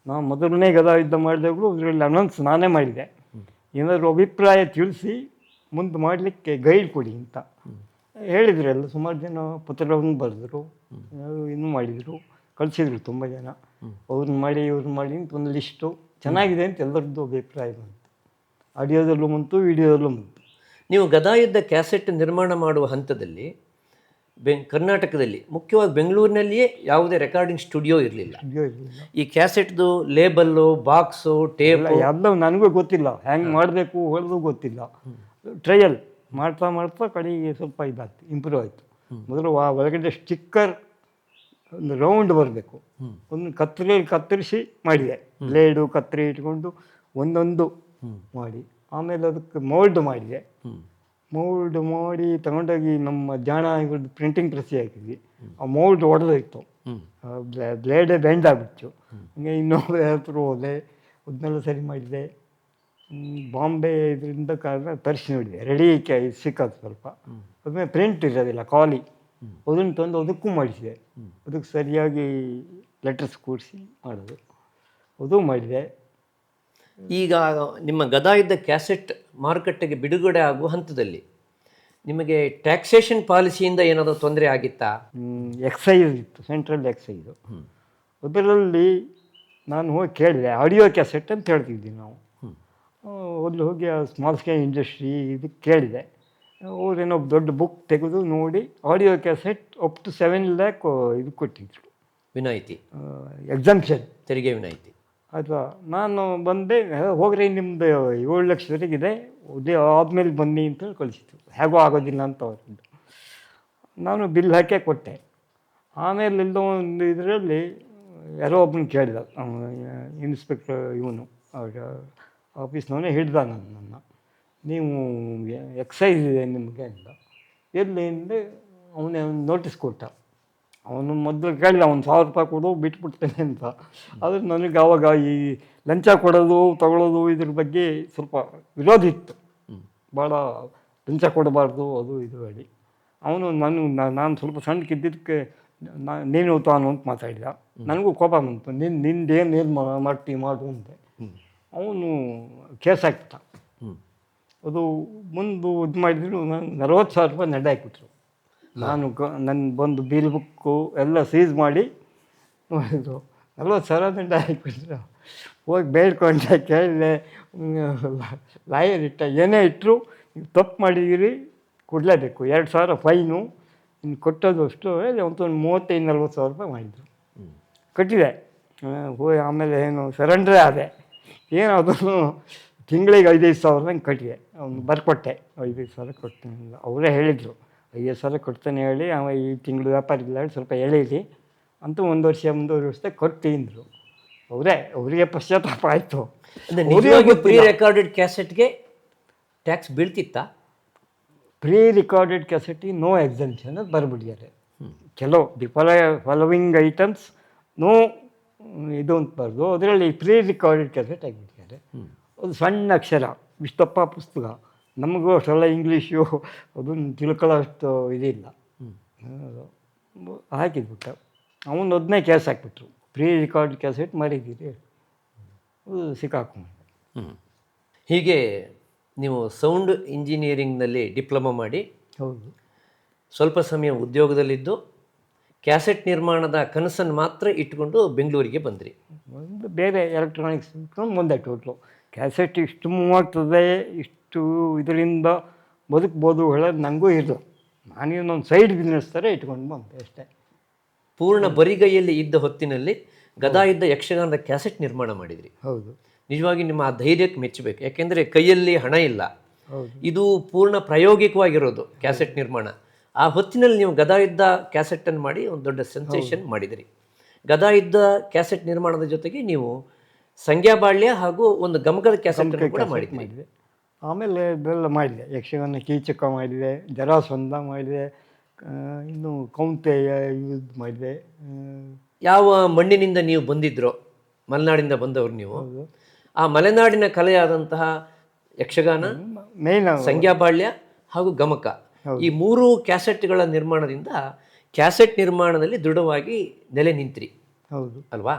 ನಾನು ಮೊದಲನೇ ಗದಾಯುದ್ಧ ಮಾಡಿದಾಗಲೂ ಅದರಲ್ಲಿ ಅನೌನ್ಸ್ ನಾನೇ ಮಾಡಿದೆ, ಏನಾದರೂ ಅಭಿಪ್ರಾಯ ತಿಳಿಸಿ ಮುಂದೆ ಮಾಡಲಿಕ್ಕೆ ಗೈಡ್ ಕೊಡಿ ಅಂತ ಹೇಳಿದರು. ಎಲ್ಲ ಸುಮಾರು ಜನ ಪತ್ರವನ್ನು ಬರೆದರು, ಇನ್ನೂ ಮಾಡಿದರು, ಕಳಿಸಿದ್ರು ತುಂಬ ಜನ. ಅವ್ರನ್ನ ಮಾಡಿ ಇವ್ರನ್ನ ಮಾಡಿ ಅಂತ ಒಂದು ಲಿಸ್ಟು ಚೆನ್ನಾಗಿದೆ ಅಂತ ಎಲ್ಲರದ್ದು ಅಭಿಪ್ರಾಯ ಬಂತು. ಆಡಿಯೋದಲ್ಲೂ ಬಂತು, ವಿಡಿಯೋದಲ್ಲೂ ಬಂತು. ನೀವು ಗದಾಯುದ್ಧ ಕ್ಯಾಸೆಟ್ ನಿರ್ಮಾಣ ಮಾಡುವ ಹಂತದಲ್ಲಿ ಕರ್ನಾಟಕದಲ್ಲಿ ಮುಖ್ಯವಾಗಿ ಬೆಂಗಳೂರಿನಲ್ಲಿಯೇ ಯಾವುದೇ ರೆಕಾರ್ಡಿಂಗ್ ಸ್ಟುಡಿಯೋ ಇರಲಿಲ್ಲ. ಈ ಕ್ಯಾಸೆಟ್ದು ಲೇಬಲ್ಲು, ಬಾಕ್ಸು, ಟೇಪ್ ಎಲ್ಲ ನನಗೂ ಗೊತ್ತಿಲ್ಲ, ಹ್ಯಾಂಗೆ ಮಾಡಬೇಕು ಹೊರದು ಗೊತ್ತಿಲ್ಲ. ಟ್ರಯಲ್ ಮಾಡ್ತಾ ಮಾಡ್ತಾ ಕಡೆಗೆ ಸ್ವಲ್ಪ ಇದಾಯ್ತು, ಇಂಪ್ರೂವ್ ಆಯಿತು. ಮೊದಲು ಒಳಗಡೆ ಸ್ಟಿಕ್ಕರ್ ಒಂದು ರೌಂಡ್ ಬರಬೇಕು, ಒಂದು ಕತ್ತರಿಸಿ ಮಾಡಿದೆ, ಬ್ಲೇಡು ಕತ್ತರಿ ಇಟ್ಕೊಂಡು ಒಂದೊಂದು ಮಾಡಿ. ಆಮೇಲೆ ಅದಕ್ಕೆ ಮೋಲ್ಡ್ ಮಾಡಿದೆ. ಮೋಲ್ಡ್ ಮಾಡಿ ತಗೊಂಡೋಗಿ ನಮ್ಮ ಜಾಣ ಇವ್ರದ್ದು ಪ್ರಿಂಟಿಂಗ್ ಪ್ರೆಸ್ಸಿಗೆ ಹಾಕಿದ್ವಿ. ಆ ಮೋಲ್ಡ್ ಒಡೆದೋಯ್ತು, ಬ್ಲೇಡೇ ಬೆಂಡ್ ಆಗಿಬಿಟ್ಟು. ಹಂಗೆ ಇನ್ನೊಬ್ಬರ ಹತ್ರ ಹೋದೆ, ಅದನ್ನೆಲ್ಲ ಸರಿ ಮಾಡಿದೆ. ಬಾಂಬೆ ಇದರಿಂದ ತರಿಸಿ ನೋಡಿದೆ, ರೆಡಿ ಸಿಕ್ಕೋದು ಸ್ವಲ್ಪ. ಅದ್ಮೇಲೆ ಪ್ರಿಂಟ್ ಇರೋದಿಲ್ಲ, ಖಾಲಿ, ಅದನ್ನು ತಂದು ಅದಕ್ಕೂ ಮಾಡಿಸಿದೆ. ಅದಕ್ಕೆ ಸರಿಯಾಗಿ ಲೆಟರ್ಸ್ ಕೂಡಿಸಿ ಮಾಡೋದು, ಅದು ಮಾಡಿದೆ. ಈಗ ನಿಮ್ಮ ಗದಾಯುದ್ಧ ಕ್ಯಾಸೆಟ್ ಮಾರುಕಟ್ಟೆಗೆ ಬಿಡುಗಡೆ ಆಗುವ ಹಂತದಲ್ಲಿ ನಿಮಗೆ ಟ್ಯಾಕ್ಸೇಷನ್ ಪಾಲಿಸಿಯಿಂದ ಏನಾದರೂ ತೊಂದರೆ ಆಗಿತ್ತಾ? ಎಕ್ಸೈಸ್ ಇತ್ತು, ಸೆಂಟ್ರಲ್ ಎಕ್ಸೈಸು. ಅದರಲ್ಲಿ ನಾನು ಹೋಗಿ ಕೇಳಿದೆ, ಆಡಿಯೋ ಕ್ಯಾಸೆಟ್ ಅಂತ ಹೇಳ್ತಿದ್ವಿ ನಾವು. ಅಲ್ಲಿ ಹೋಗಿ ಆ ಸ್ಮಾಲ್ ಸ್ಕೇಲ್ ಇಂಡಸ್ಟ್ರಿ ಇದಕ್ಕೆ ಕೇಳಿದೆ. ಅವ್ರೇನೋ ದೊಡ್ಡ ಬುಕ್ ತೆಗೆದು ನೋಡಿ audio cassette up to 7 lakh ಇದು ಕೊಟ್ಟಿದ್ರು, ವಿನಾಯಿತಿ, ಎಕ್ಸಾಮ್ಷನ್, ತೆರಿಗೆ ವಿನಾಯಿತಿ. ಅಥವಾ ನಾನು ಬಂದೆ, ಹೋಗ್ರಿ ನಿಮ್ಮದು 7 ಲಕ್ಷವರೆಗಿದೆ, ಅದೇ ಆದಮೇಲೆ ಬನ್ನಿ ಅಂತ ಕಳಿಸಿದ್ರು. ಹೇಗೋ ಆಗೋದಿಲ್ಲ ಅಂತ ಅವ್ರದ್ದು. ನಾನು ಬಿಲ್ ಹಾಕೇ ಕೊಟ್ಟೆ. ಆಮೇಲೆ ಎಲ್ಲೋ ಒಂದು ಇದರಲ್ಲಿ ಯಾರೋ ಒಬ್ಬನ ಕೇಳಿದ, ಇನ್ಸ್ಪೆಕ್ಟರ್, ಇವನು ಅವ್ರ ಆಫೀಸ್ನವನೇ ಹಿಡ್ದ ನನ್ನನ್ನು, ನೀವು ಎಕ್ಸೈಸ್ ಇದೆ ನಿಮಗೆ ಅಂತ. ಎಲ್ಲಿ ಅಂದರೆ ಅವನೇ ಒಂದು ನೋಟಿಸ್ ಕೊಟ್ಟ. ಅವನು ಮೊದಲು ಕೇಳಿದ, ಅವ್ನು 1000 ರೂಪಾಯಿ ಕೊಡು ಬಿಟ್ಬಿಡ್ತೇನೆ ಅಂತ. ಆದರೆ ನನಗೆ ಆವಾಗ ಈ ಲಂಚ ಕೊಡೋದು ತಗೊಳ್ಳೋದು ಇದ್ರ ಬಗ್ಗೆ ಸ್ವಲ್ಪ ವಿರೋಧ ಇತ್ತು. ಭಾಳ ಲಂಚ ಕೊಡಬಾರ್ದು ಅದು ಇದು ಹೇಳಿ ಅವನು ನಾನು ಸ್ವಲ್ಪ ಸಣ್ಣಕ್ಕಿದ್ದಕ್ಕೆ ನೀನು ತಾನು ಅಂತ ಮಾತಾಡಿದ. ನನಗೂ ಕೋಪ ಬಂತು, ನಿಂದೇನು ಮಾಡ್ತೀವಿ ಮಾಡು ಅಂತೆ. ಅವನು ಕೇಸ್ ಹಾಕ್ಬಿಟ್ಟ. ಅದು ಮುಂದೆ ಇದು ಮಾಡಿದ್ರು ನಾನು 40,000 ರೂಪಾಯಿ ನಡ್ಡೆ ಹಾಕ್ಬಿಟ್ರು. ನಾನು ನನ್ನ ಬಂದು ಬಿಲ್ ಬುಕ್ಕು ಎಲ್ಲ ಸೀಸ್ ಮಾಡಿ ನೋಡಿದ್ರು. 40,000 ದಂಡ ಹಾಕಿಬಿಟ್ರು. ಹೋಗಿ ಬೇಡ್ಕೊಂಡೆ, ಕೇಳಿದೆ, ಲಾಯರ್ ಇಟ್ಟ, ಏನೇ ಇಟ್ಟರು ನೀವು ತಪ್ಪು ಮಾಡಿದ್ದೀರಿ ಕೊಡಲೇಬೇಕು, 2,000 ಫೈನು, ಇನ್ನು ಕೊಟ್ಟೋದು ಅಷ್ಟು ಹೇಳಿ ಒಂದು 35,000-40,000 ರೂಪಾಯಿ ಮಾಡಿದರು. ಕಟ್ಟಿದೆ. ಹೋಗಿ ಆಮೇಲೆ ಏನು ಸರೆಂಡ್ರೇ ಆದೆ. ಏನು ಅದನ್ನು ತಿಂಗಳಿಗೆ 5,000 ಹಂಗೆ ಕಟ್ಟಿದೆ. ಅವ್ನು ಬರ್ಕೊಟ್ಟೆ, 5,000 ಕೊಡ್ತೀನಿ. ಅವರೇ ಹೇಳಿದರು 5,000 ಕೊಡ್ತಾನೆ ಹೇಳಿ, ಅವ ಈ ತಿಂಗಳು ವ್ಯಾಪಾರ ಇಲ್ಲ ಹೇಳಿ ಸ್ವಲ್ಪ ಎಳೀಲಿ ಅಂತೂ 1 ವರ್ಷ ಮುಂದೂವರೆ ವರ್ಷದಾಗ ಕೊಡ್ತೀಂದರು. ಅವರಿಗೆ ಪಶ್ಚಾತ್ತಾಪ ಆಯಿತು. ಪ್ರೀ ರೆಕಾರ್ಡೆಡ್ ಕ್ಯಾಸೆಟ್ಗೆ ಟ್ಯಾಕ್ಸ್ ಬೀಳ್ತಿತ್ತಾ? ಪ್ರೀ ರಿಕಾರ್ಡೆಡ್ ಕ್ಯಾಸೆಟಿಗೆ ನೋ ಎಕ್ಸೆಂಪ್ಷನ್ ಅಂತ ಬರ್ಬಿಟ್ಟಿದ್ದಾರೆ. ಕೆಲವು ಫಾಲೋವಿಂಗ್ ಐಟಮ್ಸ್ ನೋ ಇದು ಅಂತ ಬರೆದು ಅದರಲ್ಲಿ ಪ್ರೀ ರಿಕಾರ್ಡೆಡ್ ಕ್ಯಾಸೆಟ್ ಆಗಿಬಿಟ್ಟಿದ್ದಾರೆ. ಅದು ಸಣ್ಣ ಅಕ್ಷರ, ಇಷ್ಟಪ್ಪ ಪುಸ್ತಕ, ನಮಗೂ ಅಷ್ಟೆಲ್ಲ ಇಂಗ್ಲೀಷು ಅದನ್ನು ತಿಳ್ಕೊಳ್ಳೋಷ್ಟು ಇದಿಲ್ಲ. ಹಾಕಿದ್ಬಿಟ್ಟ. ಅವನು ಅದನ್ನೇ ಕೇಸ್ ಹಾಕ್ಬಿಟ್ರು, ಪ್ರೀ ರಿಕಾರ್ಡ್ ಕ್ಯಾಸೆಟ್ ಮಾರಿದ್ದೀರಿ, ಅದು ಸಿಕ್ಕಾಕೊಂಡು. ಹೀಗೆ ನೀವು ಸೌಂಡ್ ಇಂಜಿನಿಯರಿಂಗ್ನಲ್ಲಿ ಡಿಪ್ಲೊಮಾ ಮಾಡಿ ಹೌದು, ಸ್ವಲ್ಪ ಸಮಯ ಉದ್ಯೋಗದಲ್ಲಿದ್ದು ಕ್ಯಾಸೆಟ್ ನಿರ್ಮಾಣದ ಕನಸನ್ನು ಮಾತ್ರ ಇಟ್ಕೊಂಡು ಬೆಂಗಳೂರಿಗೆ ಬಂದ್ರಿ. ಒಂದು ಬೇರೆ ಎಲೆಕ್ಟ್ರಾನಿಕ್ಸ್ ಮುಂದೆ ಟೋಟ್ಲು ಕ್ಯಾಸೆಟ್ ಇಷ್ಟು ಮೂವ್ ಆಗ್ತದೆ, ಇಷ್ಟು ಇದರಿಂದ ಬದುಕ್ಬೋದು ಹೇಳೋದು ನನಗೂ ಇರಲಿಲ್ಲ. ನಾನೇನೊಂದು ಸೈಡ್ ಬಿಸ್ನೆಸ್ ಥರ ಇಟ್ಕೊಂಡು ಬಂದೆ ಅಷ್ಟೇ. ಪೂರ್ಣ ಬರಿಗೈಯಲ್ಲಿ ಇದ್ದ ಹೊತ್ತಿನಲ್ಲಿ ಗದಾ ಇದ್ದ ಯಕ್ಷಗಾನದ ಕ್ಯಾಸೆಟ್ ನಿರ್ಮಾಣ ಮಾಡಿದ್ರಿ. ಹೌದು, ನಿಜವಾಗಿ ನಿಮ್ಮ ಆ ಧೈರ್ಯಕ್ಕೆ ಮೆಚ್ಚಬೇಕು. ಯಾಕೆಂದರೆ ಕೈಯಲ್ಲಿ ಹಣ ಇಲ್ಲ, ಹೌದು, ಇದು ಪೂರ್ಣ ಪ್ರಾಯೋಗಿಕವಾಗಿರೋದು ಕ್ಯಾಸೆಟ್ ನಿರ್ಮಾಣ. ಆ ಹೊತ್ತಿನಲ್ಲಿ ನೀವು ಗದಾ ಇದ್ದ ಕ್ಯಾಸೆಟನ್ನು ಮಾಡಿ ಒಂದು ದೊಡ್ಡ ಸೆನ್ಸೇಷನ್ ಮಾಡಿದಿರಿ. ಗದಾ ಇದ್ದ ಕ್ಯಾಸೆಟ್ ನಿರ್ಮಾಣದ ಜೊತೆಗೆ ನೀವು ಸಂಗ್ಯಾಬಾಳ್ಯ ಹಾಗೂ ಒಂದು ಗಮಕದ ಕ್ಯಾಸೆಟ್ ಕೂಡ ಮಾಡಿದ್ರಿ. ಆಮೇಲೆ ಇದೆಲ್ಲ ಮಾಡಿದೆ, ಯಕ್ಷಗಾನ ಕೀಚಕ ಮಾಡಿದೆ, ಜರಾಸಂಧ ಮಾಡಿದೆ, ಇನ್ನು ಕೌಂತೆಯ ಯೂಸ್ ಮಾಡಿದೆ. ಯಾವ ಮಣ್ಣಿನಿಂದ ನೀವು ಬಂದಿದ್ರೋ, ಮಲೆನಾಡಿಂದ ಬಂದವರು ನೀವು, ಆ ಮಲೆನಾಡಿನ ಕಲೆಯಾದಂತಹ ಯಕ್ಷಗಾನ, ಮೇನ್ ಸಂಗ್ಯಾಬಾಳ್ಯ ಹಾಗೂ ಗಮಕ, ಈ 3 ಕ್ಯಾಸೆಟ್ಗಳ ನಿರ್ಮಾಣದಿಂದ ಕ್ಯಾಸೆಟ್ ನಿರ್ಮಾಣದಲ್ಲಿ ದೃಢವಾಗಿ ನೆಲೆ ನಿಂತ್ರಿ. ಹೌದು ಅಲ್ವಾ?